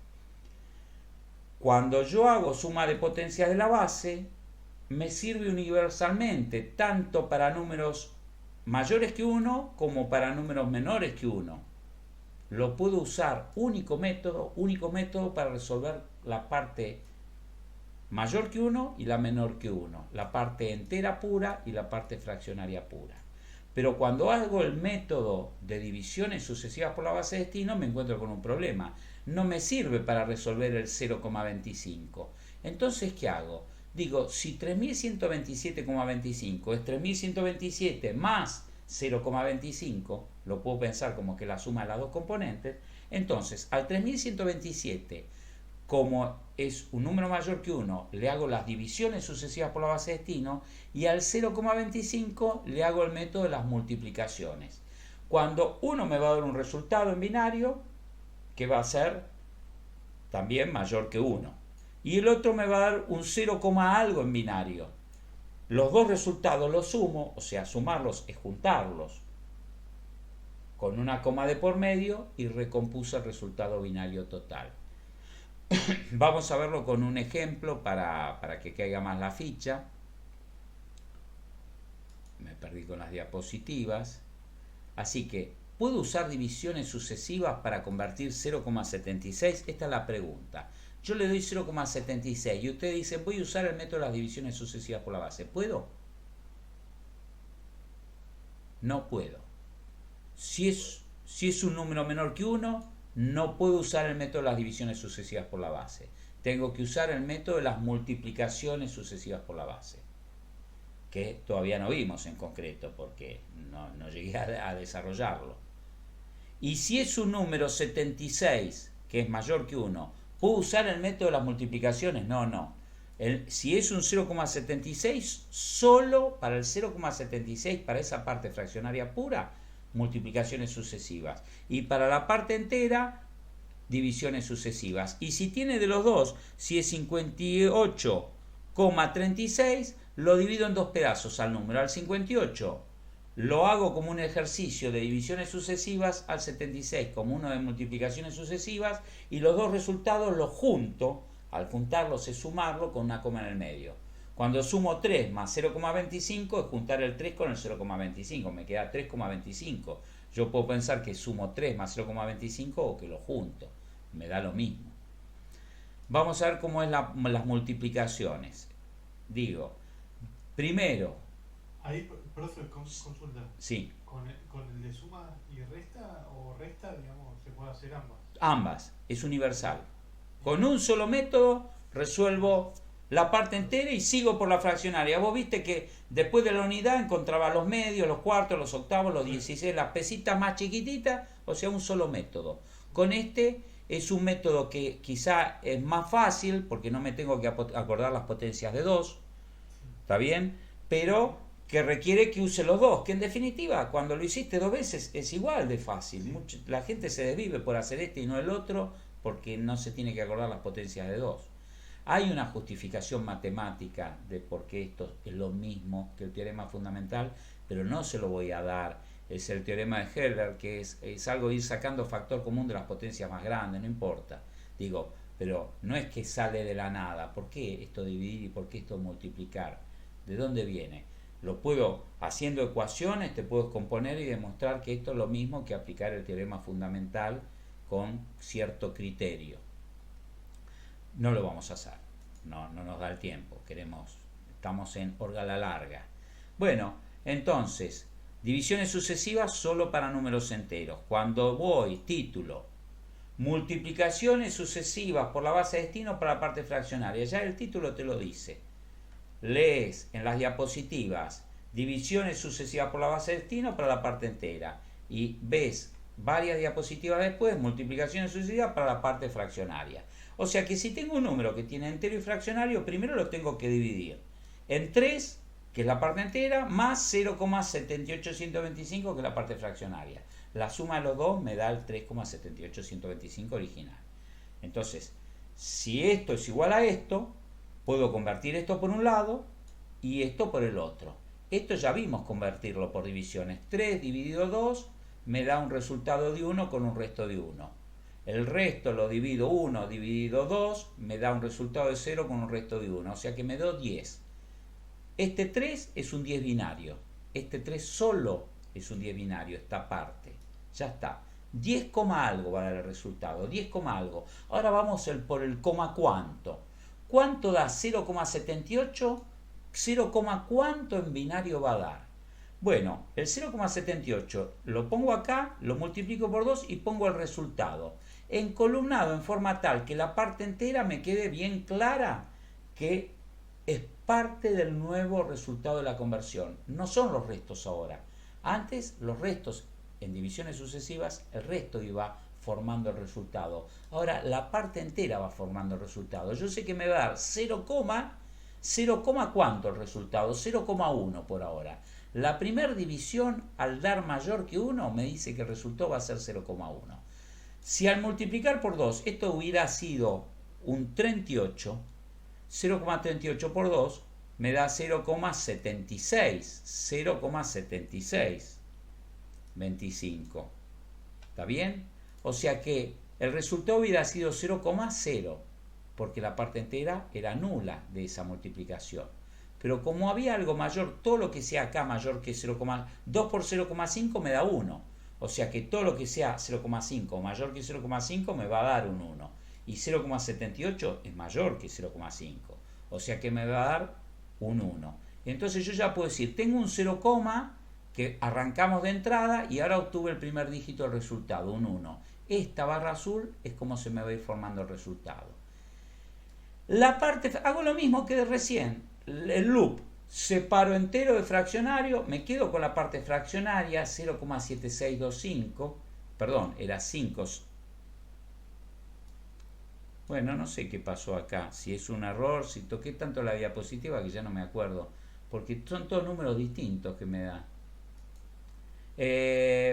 cuando yo hago suma de potencias de la base, me sirve universalmente, tanto para números mayores que 1 como para números menores que 1. Lo puedo usar único método para resolver la parte mayor que 1 y la menor que 1, la parte entera pura y la parte fraccionaria pura. Pero cuando hago el método de divisiones sucesivas por la base de destino me encuentro con un problema. No me sirve para resolver el 0,25. Entonces, ¿qué hago? Digo, si 3127,25 es 3127 más 0,25, lo puedo pensar como que la suma de las dos componentes, entonces al 3127, como es un número mayor que 1, le hago las divisiones sucesivas por la base de destino, y al 0,25 le hago el método de las multiplicaciones. Cuando uno me va a dar un resultado en binario, que va a ser también mayor que 1, y el otro me va a dar un 0, algo en binario. Los dos resultados los sumo, o sea, sumarlos es juntarlos con una coma de por medio y recompuse el resultado binario total. Vamos a verlo con un ejemplo para que caiga más la ficha. Me perdí con las diapositivas. Así que, ¿puedo usar divisiones sucesivas para convertir 0,76? Esta es la pregunta. Yo le doy 0,76 y usted dice, voy a usar el método de las divisiones sucesivas por la base. ¿Puedo? No puedo. Si es un número menor que 1, no puedo usar el método de las divisiones sucesivas por la base. Tengo que usar el método de las multiplicaciones sucesivas por la base, que todavía no vimos en concreto porque no llegué a desarrollarlo. Y si es un número 76, que es mayor que 1, ¿puedo usar el método de las multiplicaciones? No. Si es un 0,76, solo para el 0,76, para esa parte fraccionaria pura, multiplicaciones sucesivas. Y para la parte entera, divisiones sucesivas. Y si tiene de los dos, si es 58,36, lo divido en dos pedazos al número. Al 58 lo hago como un ejercicio de divisiones sucesivas, al 76 como uno de multiplicaciones sucesivas, y los dos resultados los junto. Al juntarlos es sumarlo con una coma en el medio. Cuando sumo 3 más 0,25 es juntar el 3 con el 0,25, me queda 3,25. Yo puedo pensar que sumo 3 más 0,25 o que lo junto, me da lo mismo. Vamos a ver cómo es las multiplicaciones. Digo, primero... Ahí, profe, consulta. Sí. ¿Con el de suma y resta o resta, digamos, se puede hacer ambas? Ambas, es universal. Con un solo método resuelvo la parte entera y sigo por la fraccionaria. Vos viste que después de la unidad encontraba los medios, los cuartos, los octavos, los 16, las pesitas más chiquititas, o sea, un solo método. Con este es un método que quizá es más fácil porque no me tengo que acordar las potencias de 2, ¿está bien? Pero que requiere que use los dos, que en definitiva cuando lo hiciste 2 veces es igual de fácil. La gente se desvive por hacer este y no el otro porque no se tiene que acordar las potencias de 2. Hay una justificación matemática de por qué esto es lo mismo que el teorema fundamental, pero no se lo voy a dar. Es el teorema de Heller, que es algo de ir sacando factor común de las potencias más grandes, no importa. Digo, pero no es que sale de la nada. ¿Por qué esto dividir y por qué esto multiplicar? ¿De dónde viene? Lo puedo, haciendo ecuaciones, te puedo componer y demostrar que esto es lo mismo que aplicar el teorema fundamental con cierto criterio. No lo vamos a hacer, no nos da el tiempo, estamos en orga la larga. Bueno, entonces, divisiones sucesivas solo para números enteros. Cuando voy, título, multiplicaciones sucesivas por la base de destino para la parte fraccionaria, ya el título te lo dice. Lees en las diapositivas divisiones sucesivas por la base de destino para la parte entera y ves varias diapositivas después multiplicaciones sucesivas para la parte fraccionaria. O sea que si tengo un número que tiene entero y fraccionario, primero lo tengo que dividir en 3, que es la parte entera, más 0,78125, que es la parte fraccionaria. La suma de los dos me da el 3,78125 original. Entonces, si esto es igual a esto, puedo convertir esto por un lado y esto por el otro. Esto ya vimos convertirlo por divisiones. 3 dividido 2 me da un resultado de 1 con un resto de 1. El resto lo divido 1 dividido 2, me da un resultado de 0 con un resto de 1. O sea que me da 10. Este 3 es un 10 binario. Este 3 solo es un 10 binario, esta parte. Ya está. 10, algo va a dar el resultado. 10, algo. Ahora vamos por el coma cuánto. ¿Cuánto da 0,78? 0, cuánto en binario va a dar. Bueno, el 0,78 lo pongo acá, lo multiplico por 2 y pongo el resultado. Encolumnado en forma tal que la parte entera me quede bien clara que es parte del nuevo resultado de la conversión. No son los restos ahora. Antes los restos en divisiones sucesivas, el resto iba formando el resultado. Ahora la parte entera va formando el resultado. Yo sé que me va a dar 0, ¿cuánto el resultado? 0,1 por ahora. La primera división, al dar mayor que 1, me dice que el resultado va a ser 0,1. Si al multiplicar por 2 esto hubiera sido un 38, 0,38 por 2 me da 0,76. 25. ¿Está bien? O sea que el resultado hubiera sido 0,0. porque la parte entera era nula de esa multiplicación. Pero como había algo mayor, todo lo que sea acá mayor que 2 por 0,5 me da 1. O sea que todo lo que sea 0,5 o mayor que 0,5 me va a dar un 1. Y 0,78 es mayor que 0,5. O sea que me va a dar un 1. Entonces yo ya puedo decir, tengo un 0, que arrancamos de entrada y ahora obtuve el primer dígito del resultado, un 1. Esta barra azul es como se me va a ir formando el resultado. La parte, hago lo mismo que de recién, el loop, separo entero de fraccionario, me quedo con la parte fraccionaria, 0,7625, perdón, era 5. Bueno, no sé qué pasó acá, si es un error, si toqué tanto la diapositiva que ya no me acuerdo, porque son todos números distintos que me da.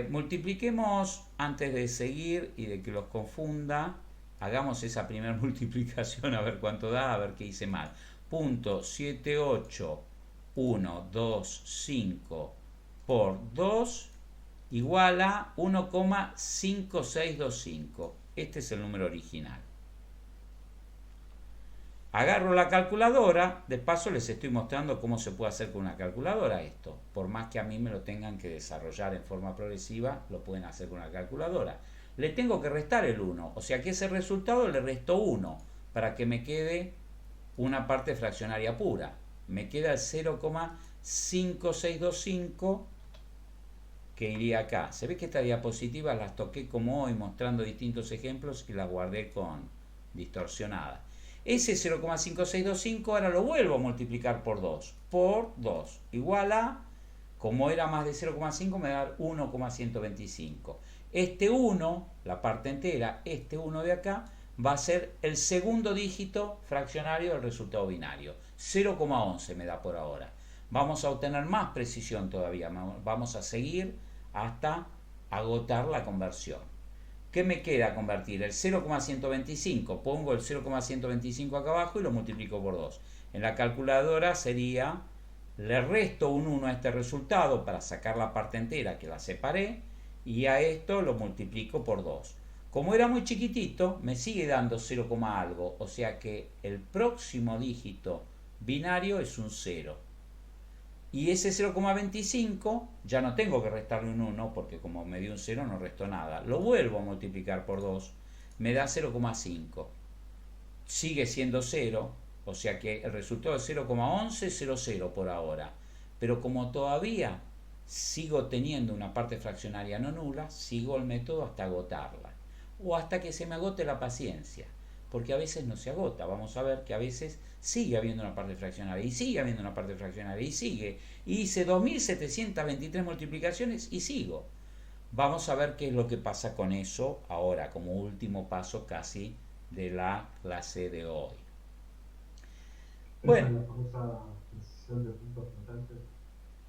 Multipliquemos, antes de seguir y de que los confunda, hagamos esa primera multiplicación a ver cuánto da, a ver qué hice mal. Punto 78125 por 2 igual a 1,5625. Este es el número original. Agarro la calculadora, de paso les estoy mostrando cómo se puede hacer con una calculadora esto. Por más que a mí me lo tengan que desarrollar en forma progresiva, lo pueden hacer con una calculadora. Le tengo que restar el 1, o sea que ese resultado le resto 1 para que me quede una parte fraccionaria pura. Me queda el 0,5625 que iría acá. Se ve que estas diapositivas las toqué como hoy mostrando distintos ejemplos y las guardé con distorsionada. Ese 0,5625 ahora lo vuelvo a multiplicar por 2. Por 2 igual a, como era más de 0,5 me da 1,125. Este 1, la parte entera, este 1 de acá, va a ser el segundo dígito fraccionario del resultado binario. 0,11 me da por ahora. Vamos a obtener más precisión todavía. Vamos a seguir hasta agotar la conversión. ¿Qué me queda convertir? El 0,125. Pongo el 0,125 acá abajo y lo multiplico por 2. En la calculadora sería, le resto un 1 a este resultado para sacar la parte entera que la separé y a esto lo multiplico por 2. Como era muy chiquitito, me sigue dando 0, algo, o sea que el próximo dígito binario es un 0. Y ese 0,25 ya no tengo que restarle un 1 porque como me dio un 0 no resto nada. Lo vuelvo a multiplicar por 2, me da 0,5. Sigue siendo 0, o sea que el resultado es 0,1100 por ahora. Pero como todavía sigo teniendo una parte fraccionaria no nula, sigo el método hasta agotarla. O hasta que se me agote la paciencia. Porque a veces no se agota. Vamos a ver que a veces sigue habiendo una parte fraccionaria y sigue habiendo una parte fraccionaria y sigue. Y hice 2723 multiplicaciones y sigo. Vamos a ver qué es lo que pasa con eso ahora, como último paso casi de la clase de hoy. Esa es Bueno. la famosa precisión de puntos flotantes.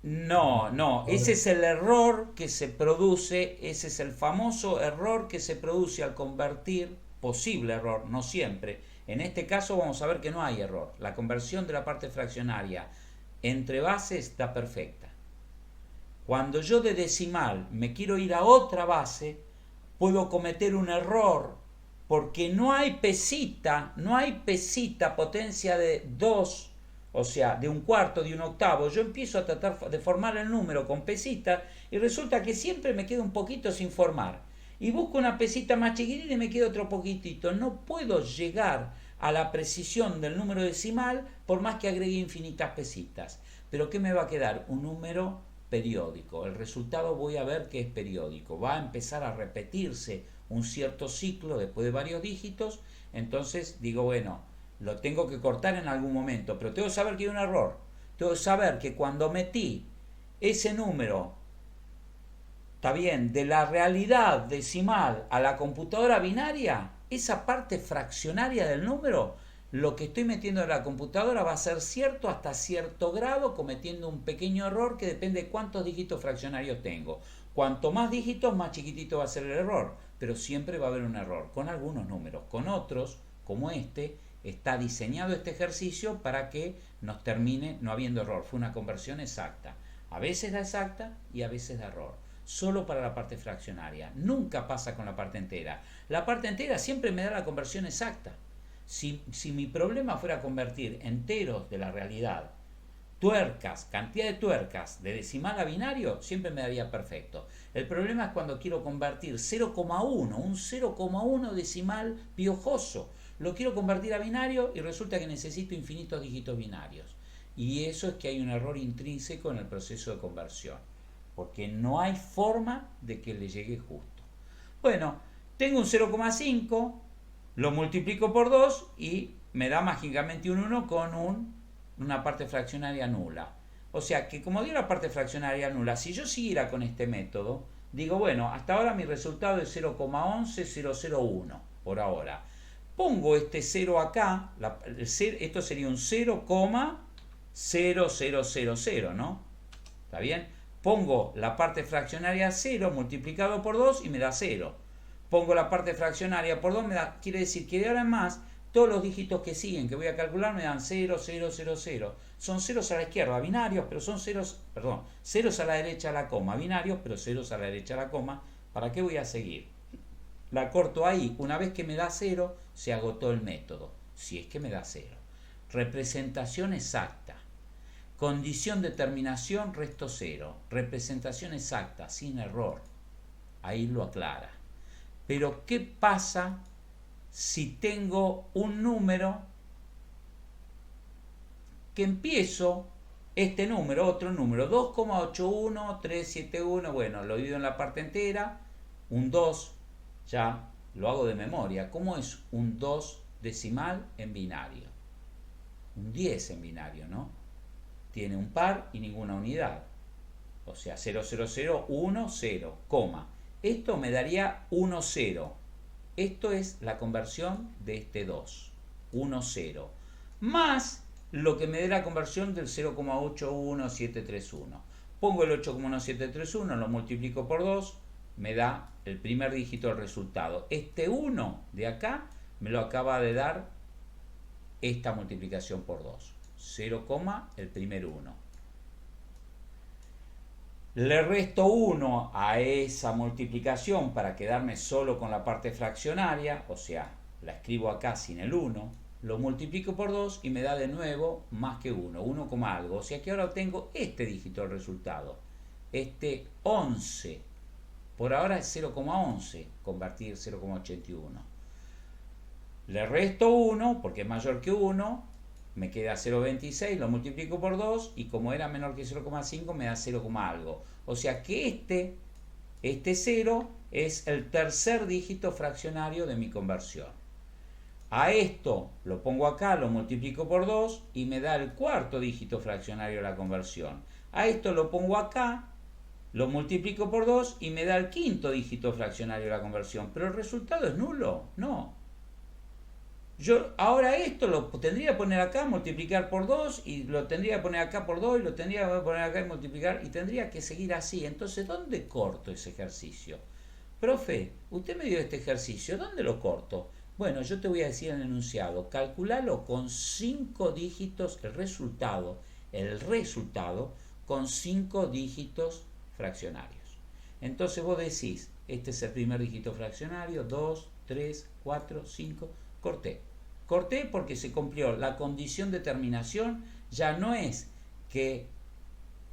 No, ese es el error que se produce, ese es el famoso error que se produce al convertir, posible error, no siempre. En este caso vamos a ver que no hay error. La conversión de la parte fraccionaria entre bases está perfecta. Cuando yo de decimal me quiero ir a otra base, puedo cometer un error porque no hay pesita potencia de 2, o sea, de un cuarto, de un octavo. Yo empiezo a tratar de formar el número con pesita y resulta que siempre me quedo un poquito sin formar. Y busco una pesita más chiquitita y me quedo otro poquitito. No puedo llegar a la precisión del número decimal por más que agregue infinitas pesitas. Pero ¿qué me va a quedar? Un número periódico. El resultado voy a ver que es periódico. Va a empezar a repetirse un cierto ciclo después de varios dígitos. Entonces digo, bueno, lo tengo que cortar en algún momento, pero tengo que saber que hay un error. Tengo que saber que cuando metí ese número, está bien, de la realidad decimal a la computadora binaria, esa parte fraccionaria del número, lo que estoy metiendo en la computadora va a ser cierto hasta cierto grado, cometiendo un pequeño error que depende de cuántos dígitos fraccionarios tengo. Cuanto más dígitos, más chiquitito va a ser el error, pero siempre va a haber un error, con algunos números. Con otros, como este, está diseñado este ejercicio para que nos termine no habiendo error. Fue una conversión exacta. A veces da exacta y a veces da error. Solo para la parte fraccionaria. Nunca pasa con la parte entera. La parte entera siempre me da la conversión exacta. Si mi problema fuera convertir enteros de la realidad, tuercas, cantidad de tuercas de decimal a binario, siempre me daría perfecto. El problema es cuando quiero convertir 0,1, un 0,1 decimal piojoso. Lo quiero convertir a binario y resulta que necesito infinitos dígitos binarios. Y eso es que hay un error intrínseco en el proceso de conversión, porque no hay forma de que le llegue justo. Bueno, tengo un 0,5, lo multiplico por 2 y me da mágicamente un 1 con una parte fraccionaria nula. O sea que como dio la parte fraccionaria nula, si yo siguiera con este método, digo, bueno, hasta ahora mi resultado es 0,11001 por ahora. Pongo este 0 acá, esto sería un 0,0000, ¿no? ¿Está bien? Pongo la parte fraccionaria 0 multiplicado por 2 y me da 0. Pongo la parte fraccionaria por 2, quiere decir que de ahora en más, todos los dígitos que siguen, que voy a calcular, me dan 0, 0, 0, 0. Son ceros a la izquierda, binarios, pero son ceros, perdón, ceros a la derecha a la coma, binarios, pero ceros a la derecha a la coma. ¿Para qué voy a seguir? La corto ahí. Una vez que me da 0, se agotó el método. Si es que me da 0. Representación exacta. Condición de terminación, resto 0. Representación exacta, sin error. Ahí lo aclara. Pero, ¿qué pasa si tengo un número que empiezo este número, otro número, 2,81371, bueno, lo divido en la parte entera, un 2, ya lo hago de memoria. ¿Cómo es un 2 decimal en binario? Un 10 en binario, ¿no? Tiene un par y ninguna unidad. O sea, 0, 0, 0, 1, 0, coma. Esto me daría 1, 0. Esto es la conversión de este 2. 1, 0. Más lo que me dé la conversión del 0,81731. Pongo el 8,1731, lo multiplico por 2, me da el primer dígito del resultado. Este 1 de acá me lo acaba de dar esta multiplicación por 2. 0, el primer 1. Le resto 1 a esa multiplicación para quedarme solo con la parte fraccionaria, o sea, la escribo acá sin el 1, lo multiplico por 2 y me da de nuevo más que 1, 1, algo. O sea que ahora obtengo este dígito del resultado, este 11. Por ahora es 0,11, convertir 0,81. Le resto 1 porque es mayor que 1, me queda 0,26, lo multiplico por 2 y como era menor que 0,5 me da 0, algo. O sea que este 0 es el tercer dígito fraccionario de mi conversión. A esto lo pongo acá, lo multiplico por 2 y me da el cuarto dígito fraccionario de la conversión. A esto lo pongo acá, lo multiplico por 2 y me da el quinto dígito fraccionario de la conversión. Pero el resultado es nulo, no. Yo ahora esto lo tendría que poner acá, multiplicar por 2 y lo tendría que poner acá por 2 y lo tendría que poner acá y multiplicar y tendría que seguir así. Entonces, ¿dónde corto ese ejercicio? Profe, usted me dio este ejercicio, ¿dónde lo corto? Bueno, yo te voy a decir en el enunciado, calculalo con 5 dígitos, el resultado con 5 dígitos fraccionarios. Entonces vos decís, este es el primer dígito fraccionario, 2, 3, 4, 5, corté. Corté porque se cumplió la condición de terminación, ya no es que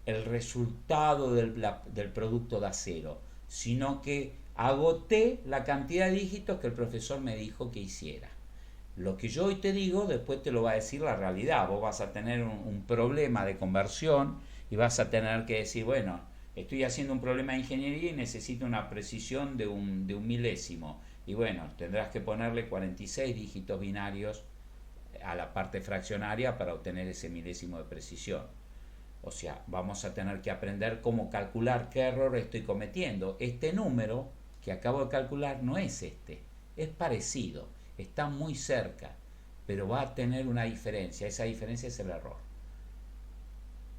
el resultado del producto da 0, sino que agoté la cantidad de dígitos que el profesor me dijo que hiciera. Lo que yo hoy te digo, después te lo va a decir la realidad. Vos vas a tener un problema de conversión y vas a tener que decir, bueno, estoy haciendo un problema de ingeniería y necesito una precisión de un milésimo. Y bueno, tendrás que ponerle 46 dígitos binarios a la parte fraccionaria para obtener ese milésimo de precisión. O sea, vamos a tener que aprender cómo calcular qué error estoy cometiendo. Este número que acabo de calcular no es este, es parecido, está muy cerca, pero va a tener una diferencia. Esa diferencia es el error.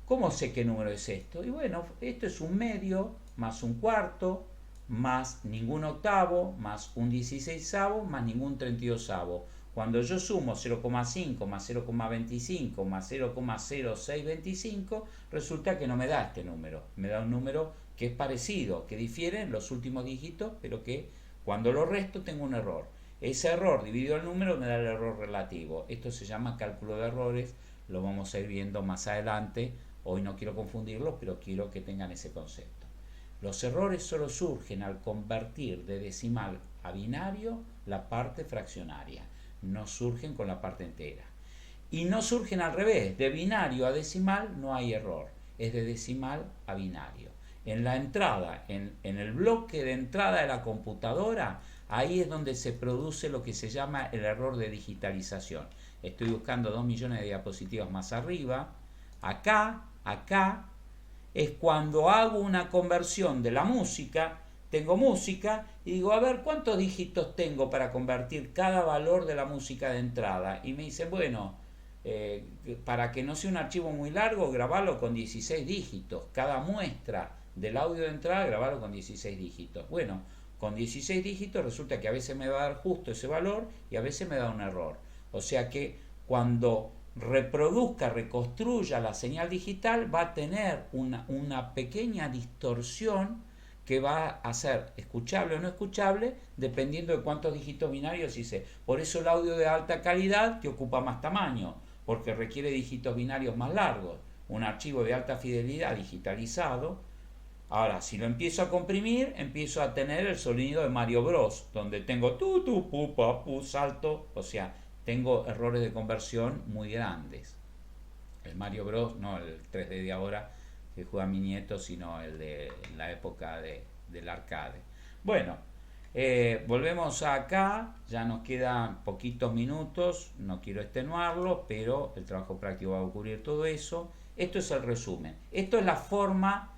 ¿Cómo sé qué número es esto? Y bueno, esto es un medio más un cuarto, más ningún octavo, más un 16avo, más ningún 32avo. Cuando yo sumo 0,5 más 0,25 más 0,0625, resulta que no me da este número. Me da un número que es parecido, que difiere en los últimos dígitos, pero que cuando lo resto tengo un error. Ese error dividido el número me da el error relativo. Esto se llama cálculo de errores, lo vamos a ir viendo más adelante. Hoy no quiero confundirlos, pero quiero que tengan ese concepto. Los errores solo surgen al convertir de decimal a binario la parte fraccionaria, no surgen con la parte entera. Y no surgen al revés, de binario a decimal no hay error, es de decimal a binario. En la entrada, en el bloque de entrada de la computadora, ahí es donde se produce lo que se llama el error de digitalización. Estoy buscando 2 millones de diapositivas más arriba. Acá es cuando hago una conversión de la música. Tengo música y digo, a ver, ¿cuántos dígitos tengo para convertir cada valor de la música de entrada? Y me dicen, bueno, para que no sea un archivo muy largo, grabarlo con 16 dígitos. Cada muestra del audio de entrada, grabarlo con 16 dígitos. Bueno, con 16 dígitos resulta que a veces me va a dar justo ese valor y a veces me da un error. O sea que cuando reconstruya la señal digital, va a tener una pequeña distorsión que va a ser escuchable o no escuchable dependiendo de cuántos dígitos binarios hice. Por eso el audio de alta calidad que ocupa más tamaño, porque requiere dígitos binarios más largos. Un archivo de alta fidelidad digitalizado. Ahora, si lo empiezo a comprimir, empiezo a tener el sonido de Mario Bros, donde tengo tu, pu, pa, pu, salto, o sea, tengo errores de conversión muy grandes. El Mario Bros, no el 3D de ahora que juega mi nieto, sino el de la época del arcade. Bueno, volvemos acá, ya nos quedan poquitos minutos, no quiero extenuarlo, pero el trabajo práctico va a cubrir todo eso. Esto es el resumen. Esto es la forma,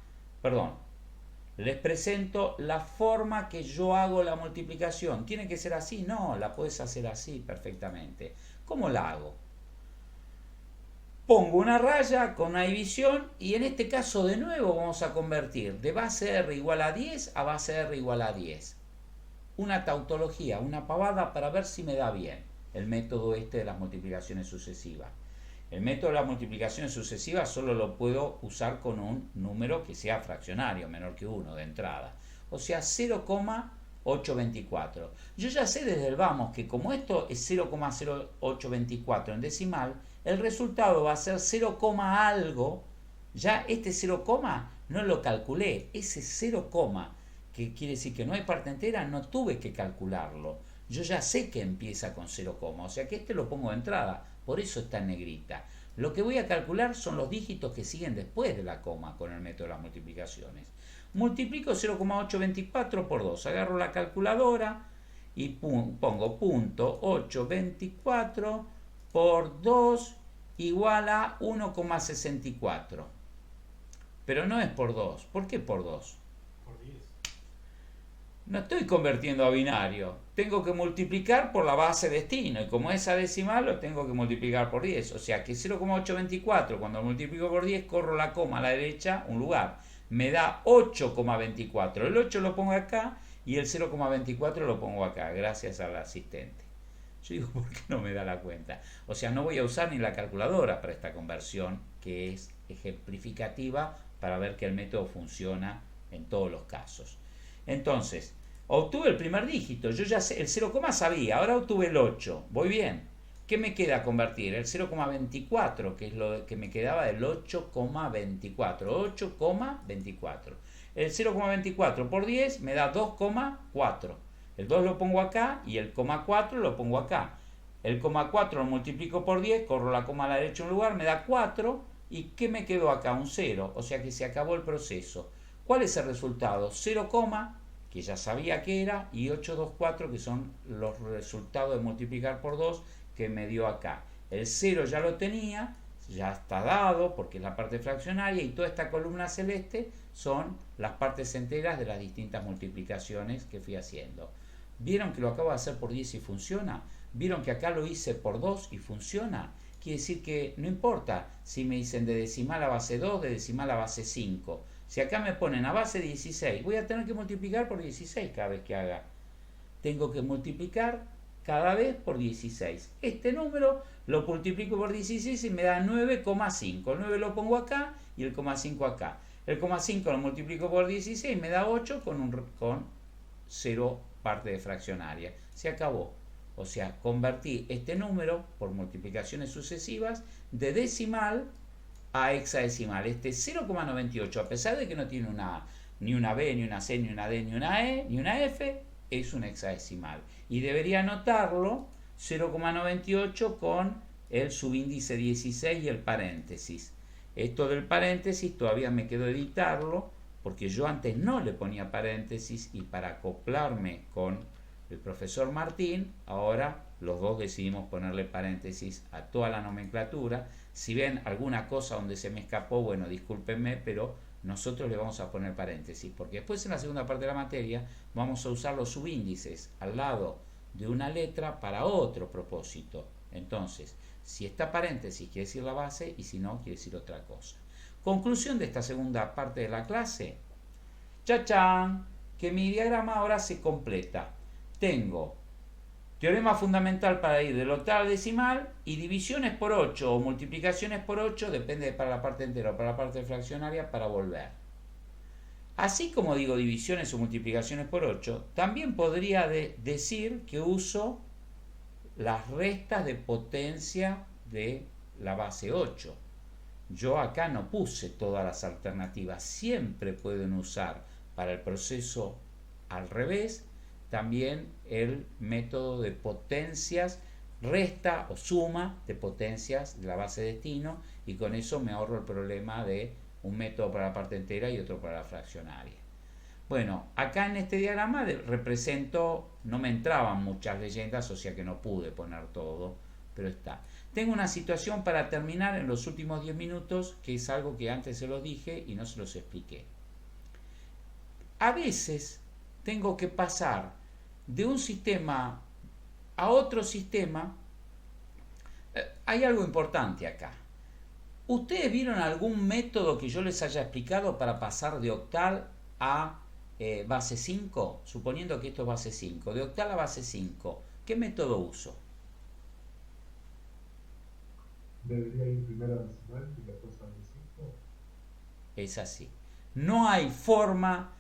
les presento la forma que yo hago la multiplicación. ¿Tiene que ser así? No, la puedes hacer así perfectamente. ¿Cómo la hago? Pongo una raya con una división y en este caso de nuevo vamos a convertir de base R igual a 10 a base R igual a 10. Una tautología, una pavada para ver si me da bien el método este de las multiplicaciones sucesivas. El método de las multiplicaciones sucesivas solo lo puedo usar con un número que sea fraccionario, menor que 1 de entrada. O sea, 0,824. Yo ya sé desde el vamos que como esto es 0,0824 en decimal, el resultado va a ser 0, algo. Ya este 0, no lo calculé. Ese 0, que quiere decir que no hay parte entera, no tuve que calcularlo. Yo ya sé que empieza con 0, o sea que este lo pongo de entrada. Por eso está en negrita. Lo que voy a calcular son los dígitos que siguen después de la coma con el método de las multiplicaciones. Multiplico 0,824 por 2. Agarro la calculadora y pongo punto 824 por 2 igual a 1,64. Pero no es por 2. ¿Por qué por 2? Por 10. No estoy convirtiendo a binario. Tengo que multiplicar por la base destino. Y como es a decimal, lo tengo que multiplicar por 10. O sea que 0,824, cuando multiplico por 10, corro la coma a la derecha un lugar. Me da 8,24. El 8 lo pongo acá y el 0,24 lo pongo acá, gracias al asistente. Yo digo, ¿por qué no me da la cuenta? O sea, no voy a usar ni la calculadora para esta conversión, que es ejemplificativa para ver que el método funciona en todos los casos. Entonces, obtuve el primer dígito, yo ya sé, el 0, sabía, ahora obtuve el 8, voy bien. ¿Qué me queda convertir? El 0,24, que es lo que me quedaba del 8,24. 8,24. El 0,24 por 10 me da 2,4. El 2 lo pongo acá y el 4 lo pongo acá. El 4 lo multiplico por 10, corro la coma a la derecha un lugar, me da 4. ¿Y qué me quedó acá? Un 0. O sea que se acabó el proceso. ¿Cuál es el resultado? 0, que ya sabía que era, y 824, que son los resultados de multiplicar por 2 que me dio acá. El 0 ya lo tenía, ya está dado porque es la parte fraccionaria, y toda esta columna celeste son las partes enteras de las distintas multiplicaciones que fui haciendo. ¿Vieron que lo acabo de hacer por 10 y funciona? ¿Vieron que acá lo hice por 2 y funciona? Quiere decir que no importa si me dicen de decimal a base 2, de decimal a base 5. Si acá me ponen a base 16, voy a tener que multiplicar por 16 cada vez que haga. Tengo que multiplicar cada vez por 16. Este número lo multiplico por 16 y me da 9,5. El 9 lo pongo acá y el 0,5 acá. El 0,5 lo multiplico por 16 y me da 8 con 0 parte de fraccionaria. Se acabó. O sea, convertí este número por multiplicaciones sucesivas de decimal a hexadecimal. Este 0,98, a pesar de que no tiene ni una B, ni una C, ni una D, ni una E, ni una F, es un hexadecimal. Y debería anotarlo 0,98 con el subíndice 16 y el paréntesis. Esto del paréntesis todavía me quedó editarlo, porque yo antes no le ponía paréntesis, y para acoplarme con el profesor Martín, ahora los dos decidimos ponerle paréntesis a toda la nomenclatura. Si ven alguna cosa donde se me escapó, bueno, discúlpenme, pero nosotros le vamos a poner paréntesis, porque después en la segunda parte de la materia vamos a usar los subíndices al lado de una letra para otro propósito. Entonces, si está paréntesis quiere decir la base, y si no quiere decir otra cosa. Conclusión de esta segunda parte de la clase. ¡Chachán! Que mi diagrama ahora se completa. Tengo teorema fundamental para ir del octal al decimal, y divisiones por 8 o multiplicaciones por 8, depende para la parte entera o para la parte fraccionaria, para volver. Así como digo divisiones o multiplicaciones por 8, también podría decir que uso las restas de potencia de la base 8. Yo acá no puse todas las alternativas. Siempre pueden usar para el proceso al revés también el método de potencias, resta o suma de potencias de la base destino, y con eso me ahorro el problema de un método para la parte entera y otro para la fraccionaria. Bueno, acá en este diagrama represento, no me entraban muchas leyendas, o sea que no pude poner todo, pero está. Tengo una situación para terminar en los últimos 10 minutos, que es algo que antes se los dije y no se los expliqué. A veces tengo que pasar de un sistema a otro sistema. Hay algo importante acá. ¿Ustedes vieron algún método que yo les haya explicado para pasar de octal a base 5? Suponiendo que esto es base 5. De octal a base 5. ¿Qué método uso? Debería ir primero a decimal y después a base 5. Es así. No hay forma.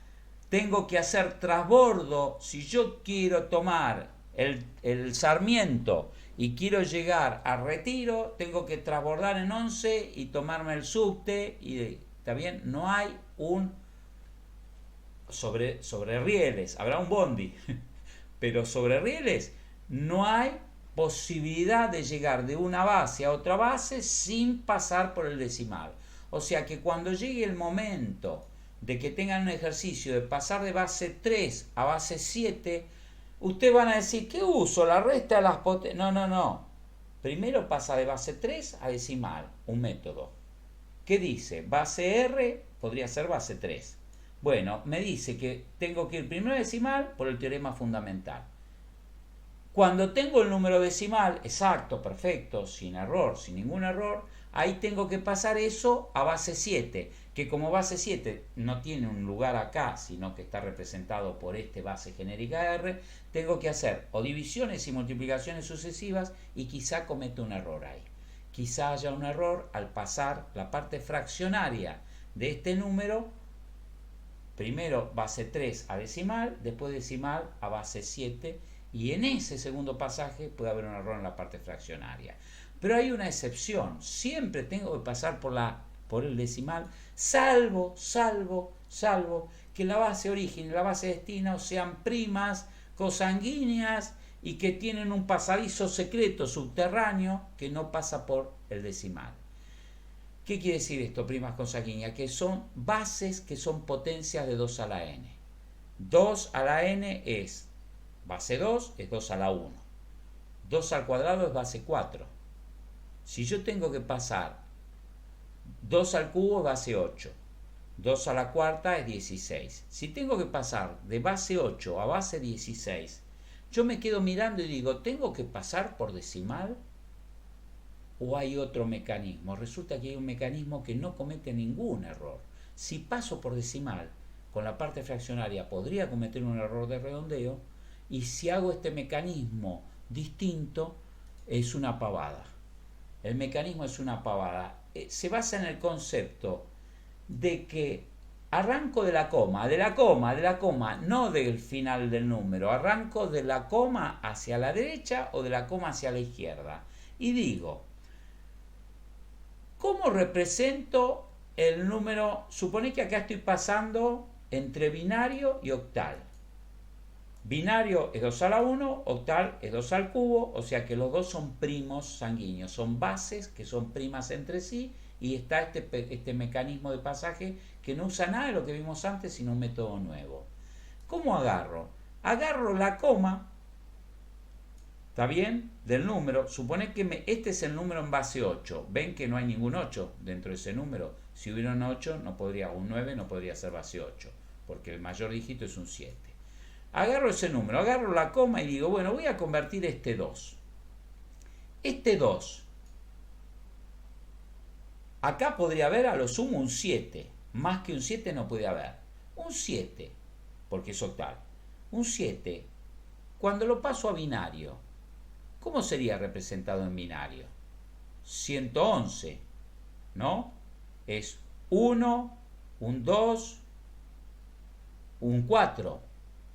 Tengo que hacer trasbordo. Si yo quiero tomar el Sarmiento y quiero llegar a Retiro, tengo que trasbordar en 11 y tomarme el subte. ¿Está bien? No hay un sobre rieles. Habrá un bondi, pero sobre rieles no hay posibilidad de llegar de una base a otra base sin pasar por el decimal. O sea que cuando llegue el momento de que tengan un ejercicio de pasar de base 3 a base 7, ustedes van a decir, ¿qué uso? La resta de las potencias. No. Primero pasa de base 3 a decimal, un método. ¿Qué dice? Base R podría ser base 3. Bueno, me dice que tengo que ir primero a decimal por el teorema fundamental. Cuando tengo el número decimal exacto, perfecto, sin error, sin ningún error, ahí tengo que pasar eso a base 7, que como base 7 no tiene un lugar acá, sino que está representado por este base genérica R, tengo que hacer o divisiones y multiplicaciones sucesivas, y quizá cometa un error ahí. Quizá haya un error al pasar la parte fraccionaria de este número, primero base 3 a decimal, después decimal a base 7, y en ese segundo pasaje puede haber un error en la parte fraccionaria. Pero hay una excepción. Siempre tengo que pasar por el decimal, salvo que la base origen y la base destino sean primas, cosanguíneas, y que tienen un pasadizo secreto subterráneo que no pasa por el decimal. ¿Qué quiere decir esto, primas cosanguíneas? Que son bases que son potencias de 2 a la n. 2 a la n es base 2, es 2 a la 1. 2 al cuadrado es base 4. Si yo tengo que pasar 2 al cubo es base 8. 2 a la cuarta es 16. Si tengo que pasar de base 8 a base 16, yo me quedo mirando y digo, ¿tengo que pasar por decimal? ¿O hay otro mecanismo? Resulta que hay un mecanismo que no comete ningún error. Si paso por decimal, con la parte fraccionaria podría cometer un error de redondeo, y si hago este mecanismo distinto, es una pavada. El mecanismo es una pavada. Se basa en el concepto de que arranco de la coma, no del final del número, arranco de la coma hacia la derecha o de la coma hacia la izquierda. Y digo, ¿cómo represento el número? Supone que acá estoy pasando entre binario y octal. Binario es 2 a la 1, octal es 2 al cubo, o sea que los dos son primos sanguíneos, son bases que son primas entre sí, y está este mecanismo de pasaje que no usa nada de lo que vimos antes, sino un método nuevo. ¿Cómo agarro? Agarro la coma, ¿está bien? Del número. Supone que este es el número en base 8. ¿Ven que no hay ningún 8 dentro de ese número? Si hubiera un 8, un 9 no podría ser base 8, porque el mayor dígito es un 7. Agarro ese número, agarro la coma y digo, bueno, voy a convertir este 2. Este 2, acá podría haber a lo sumo un 7. Más que un 7 no puede haber. Un 7, porque es octal. Un 7, cuando lo paso a binario, ¿cómo sería representado en binario? 111, ¿no? Es 1, un 2, un 4.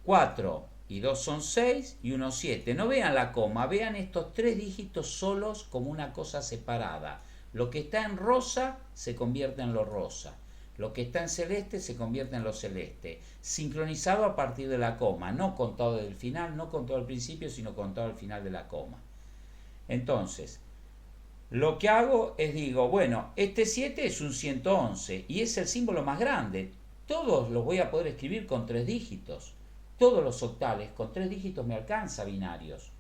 4 y 2 son 6 y 1 7. No vean la coma, vean estos tres dígitos solos como una cosa separada. Lo que está en rosa se convierte en lo rosa. Lo que está en celeste se convierte en lo celeste. Sincronizado a partir de la coma, no contado del final, no contado al principio, sino contado al final de la coma. Entonces, lo que hago es digo, bueno, este 7 es un 111 y es el símbolo más grande. Todos los voy a poder escribir con 3 dígitos. Todos los octales con 3 dígitos me alcanza binarios.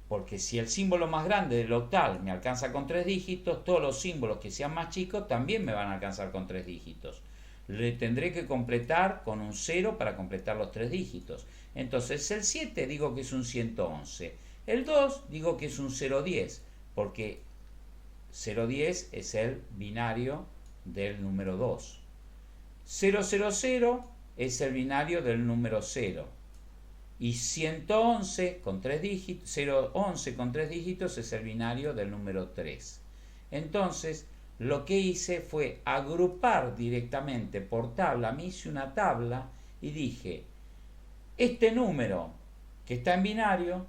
Porque si el símbolo más grande del octal me alcanza con 3 dígitos, todos los símbolos que sean más chicos también me van a alcanzar con 3 dígitos. Le tendré que completar con un 0 para completar los 3 dígitos. Entonces el 7 digo que es un 111. El 2 digo que es un 010, porque 010 es el binario del número 2. 000 es el binario del número 0. Y 111 con 3 dígitos, 011 con 3 dígitos es el binario del número 3. Entonces, lo que hice fue agrupar directamente por tabla. Me hice una tabla y dije, este número que está en binario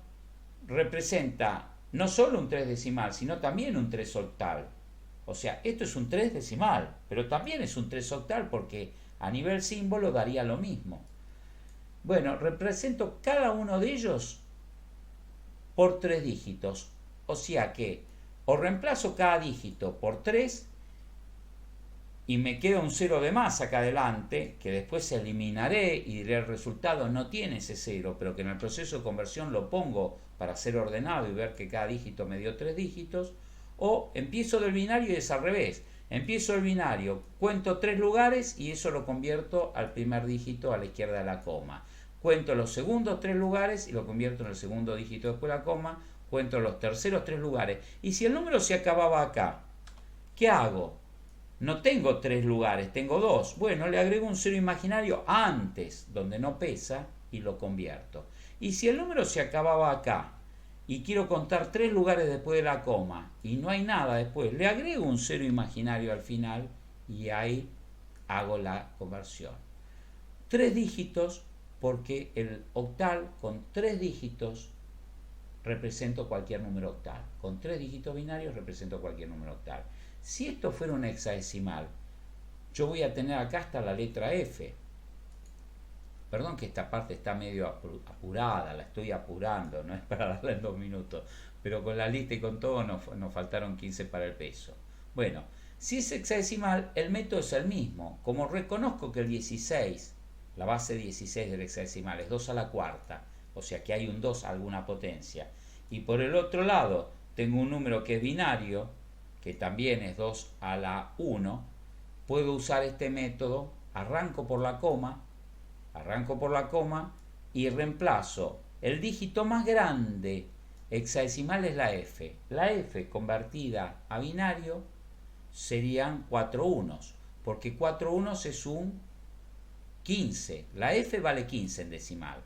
representa no solo un 3 decimal, sino también un 3 octal. O sea, esto es un 3 decimal, pero también es un 3 octal porque a nivel símbolo daría lo mismo. Bueno, represento cada uno de ellos por 3 dígitos. O sea que o reemplazo cada dígito por 3 y me queda un 0 de más acá adelante, que después eliminaré y diré el resultado no tiene ese 0, pero que en el proceso de conversión lo pongo para ser ordenado y ver que cada dígito me dio 3 dígitos. O empiezo del binario y es al revés. Empiezo el binario, cuento 3 lugares y eso lo convierto al primer dígito a la izquierda de la coma. Cuento los segundos 3 lugares y lo convierto en el segundo dígito después de la coma. Cuento los terceros 3 lugares. Y si el número se acababa acá, ¿qué hago? No tengo 3 lugares, tengo 2. Bueno, le agrego un 0 imaginario antes, donde no pesa, y lo convierto. Y si el número se acababa acá, y quiero contar 3 lugares después de la coma y no hay nada después, le agrego un 0 imaginario al final y ahí hago la conversión. 3 dígitos porque el octal con 3 dígitos represento cualquier número octal. Con 3 dígitos binarios represento cualquier número octal. Si esto fuera un hexadecimal, yo voy a tener acá hasta la letra F. Perdón que esta parte está medio apurada, la estoy apurando, no es para darla en 2 minutos, pero con la lista y con todo nos faltaron 15 para el peso. Bueno, si es hexadecimal, el método es el mismo. Como reconozco que el 16, la base 16 del hexadecimal es 2 a la cuarta, o sea que hay un 2 a alguna potencia, y por el otro lado tengo un número que es binario, que también es 2 a la 1, puedo usar este método, arranco por la coma y reemplazo el dígito más grande hexadecimal es la F. La F convertida a binario serían 4 unos, porque 4 unos es un 15. La F vale 15 en decimal.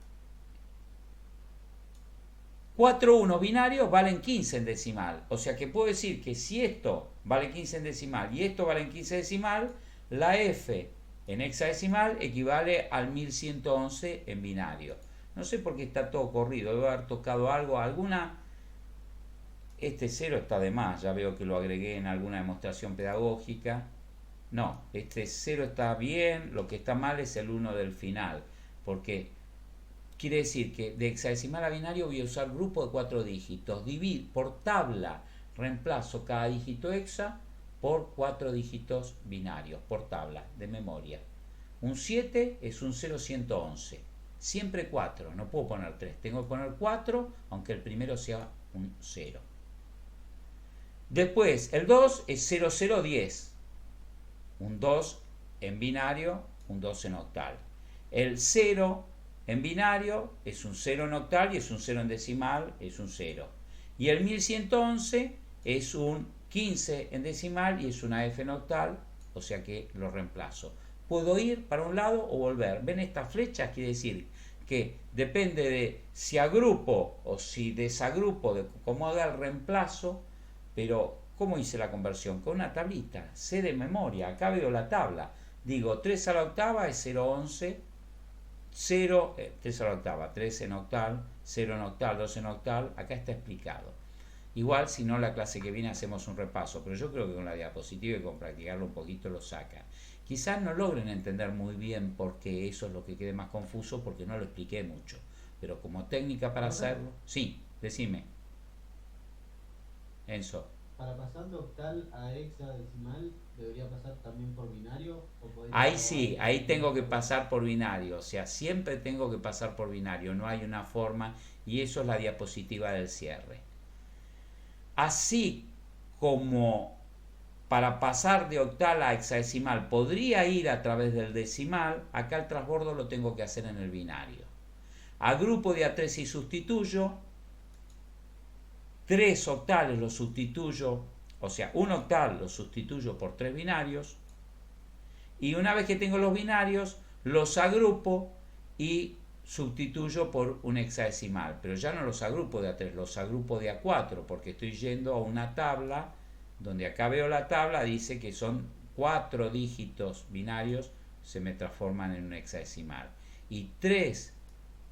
4 unos binarios valen 15 en decimal. O sea que puedo decir que si esto vale 15 en decimal y esto vale en 15 decimal, La F en hexadecimal equivale al 1111 en binario. No sé por qué está todo corrido, debo haber tocado algo, alguna... Este 0 está de más, ya veo que lo agregué en alguna demostración pedagógica. No, este 0 está bien, lo que está mal es el 1 del final, porque quiere decir que de hexadecimal a binario voy a usar grupo de 4 dígitos. Por tabla reemplazo cada dígito hexa por 4 dígitos binarios, por tabla, de memoria. Un 7 es un 0111. Siempre 4, no puedo poner 3. Tengo que poner 4, aunque el primero sea un 0. Después, el 2 es 0010. Un 2 en binario, un 2 en octal. El 0 en binario es un 0 en octal y es un 0 en decimal, es un 0. Y el 1111 es un 15 en decimal y es una F en octal, o sea que lo reemplazo. Puedo ir para un lado o volver. ¿Ven estas flechas? Quiere decir que depende de si agrupo o si desagrupo, de cómo haga el reemplazo, pero ¿cómo hice la conversión? Con una tablita, sé de memoria, acá veo la tabla. Digo, 3 a la octava es 011, 3 a la octava, 3 en octal, 0 en octal, 2 en octal, acá está explicado. Igual, si no, la clase que viene hacemos un repaso, pero yo creo que con la diapositiva y con practicarlo un poquito lo sacan. Quizás no logren entender muy bien por qué eso es lo que quede más confuso, porque no lo expliqué mucho. Pero como técnica para hacerlo... Sí, decime. Enzo. Para pasar de octal a hexadecimal, ¿debería pasar también por binario? Ahí sí, ahí tengo que pasar por binario, o sea, siempre tengo que pasar por binario, no hay una forma, y eso es la diapositiva del cierre. Así como para pasar de octal a hexadecimal podría ir a través del decimal, acá el transbordo lo tengo que hacer en el binario. Agrupo de A3 y sustituyo, 3 octales los sustituyo, o sea, un octal lo sustituyo por 3 binarios, y una vez que tengo los binarios, los agrupo y sustituyo por un hexadecimal, pero ya no los agrupo de A3, los agrupo de A4, porque estoy yendo a una tabla, donde acá veo la tabla, dice que son 4 dígitos binarios, se me transforman en un hexadecimal, y 3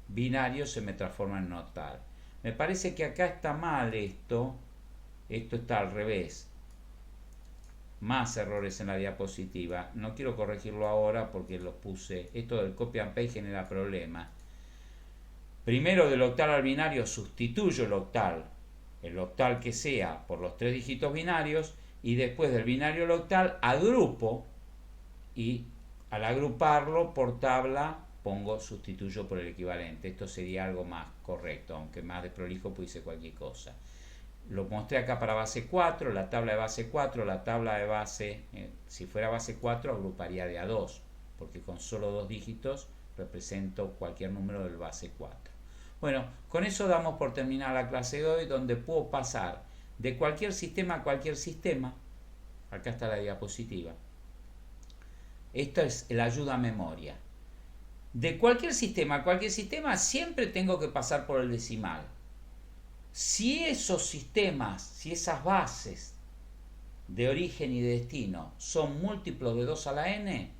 binarios se me transforman en un octal. Me parece que acá está mal esto está al revés. Más errores en la diapositiva. No quiero corregirlo ahora porque los puse. Esto del copy and paste genera problemas. Primero del octal al binario sustituyo el octal que sea, por los 3 dígitos binarios, y después del binario al octal agrupo, y al agruparlo por tabla sustituyo por el equivalente. Esto sería algo más correcto, aunque más de prolijo puse cualquier cosa. Lo mostré acá para base 4, la tabla de base 4, la tabla de base, si fuera base 4 agruparía de A2, porque con solo 2 dígitos represento cualquier número del base 4. Bueno, con eso damos por terminada la clase de hoy, donde puedo pasar de cualquier sistema a cualquier sistema. Acá está la diapositiva. Esto es el ayuda a memoria. De cualquier sistema a cualquier sistema siempre tengo que pasar por el decimal. Si esos sistemas, si esas bases de origen y de destino son múltiplos de 2 a la n,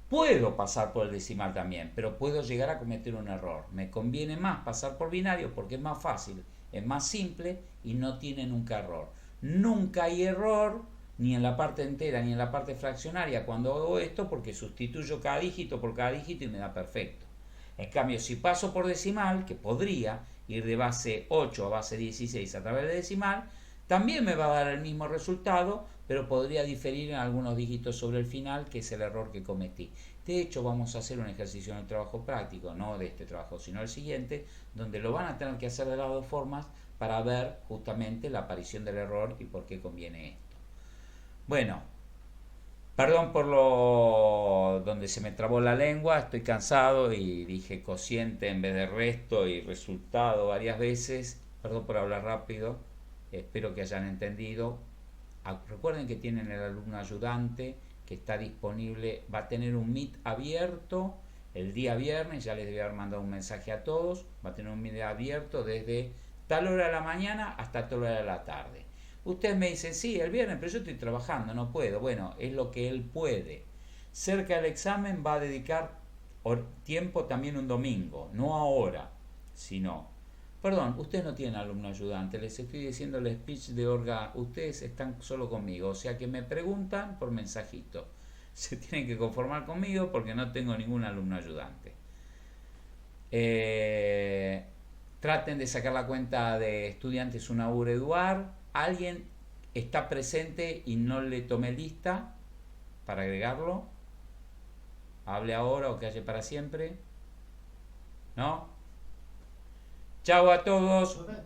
puedo pasar por el decimal también, pero puedo llegar a cometer un error. Me conviene más pasar por binario porque es más fácil, es más simple y no tiene nunca error. Nunca hay error ni en la parte entera ni en la parte fraccionaria cuando hago esto, porque sustituyo cada dígito por cada dígito y me da perfecto. En cambio, si paso por decimal, que podría ir de base 8 a base 16 a través de decimal, también me va a dar el mismo resultado, pero podría diferir en algunos dígitos sobre el final, que es el error que cometí. De hecho, vamos a hacer un ejercicio en el trabajo práctico, no de este trabajo, sino el siguiente, donde lo van a tener que hacer de las dos formas para ver justamente la aparición del error y por qué conviene esto. Bueno, perdón por donde se me trabó la lengua, estoy cansado y dije cociente en vez de resto y resultado varias veces. Perdón por hablar rápido, espero que hayan entendido. Recuerden que tienen el alumno ayudante que está disponible, va a tener un Meet abierto el día viernes, ya les debe haber mandado un mensaje a todos, va a tener un Meet abierto desde tal hora de la mañana hasta tal hora de la tarde. Ustedes me dicen, sí, el viernes, pero yo estoy trabajando, no puedo. Bueno, es lo que él puede. cerca del examen va a dedicar tiempo también un domingo, no ahora, sino... Perdón, ustedes no tienen alumno ayudante, les estoy diciendo el speech de Olga, ustedes están solo conmigo, o sea que me preguntan por mensajito. Se tienen que conformar conmigo porque no tengo ningún alumno ayudante. Traten de sacar la cuenta de estudiantes Unaur Eduard. ¿Alguien está presente y no le tomé lista para agregarlo? Hable ahora o calle para siempre. ¿No? Chao a todos.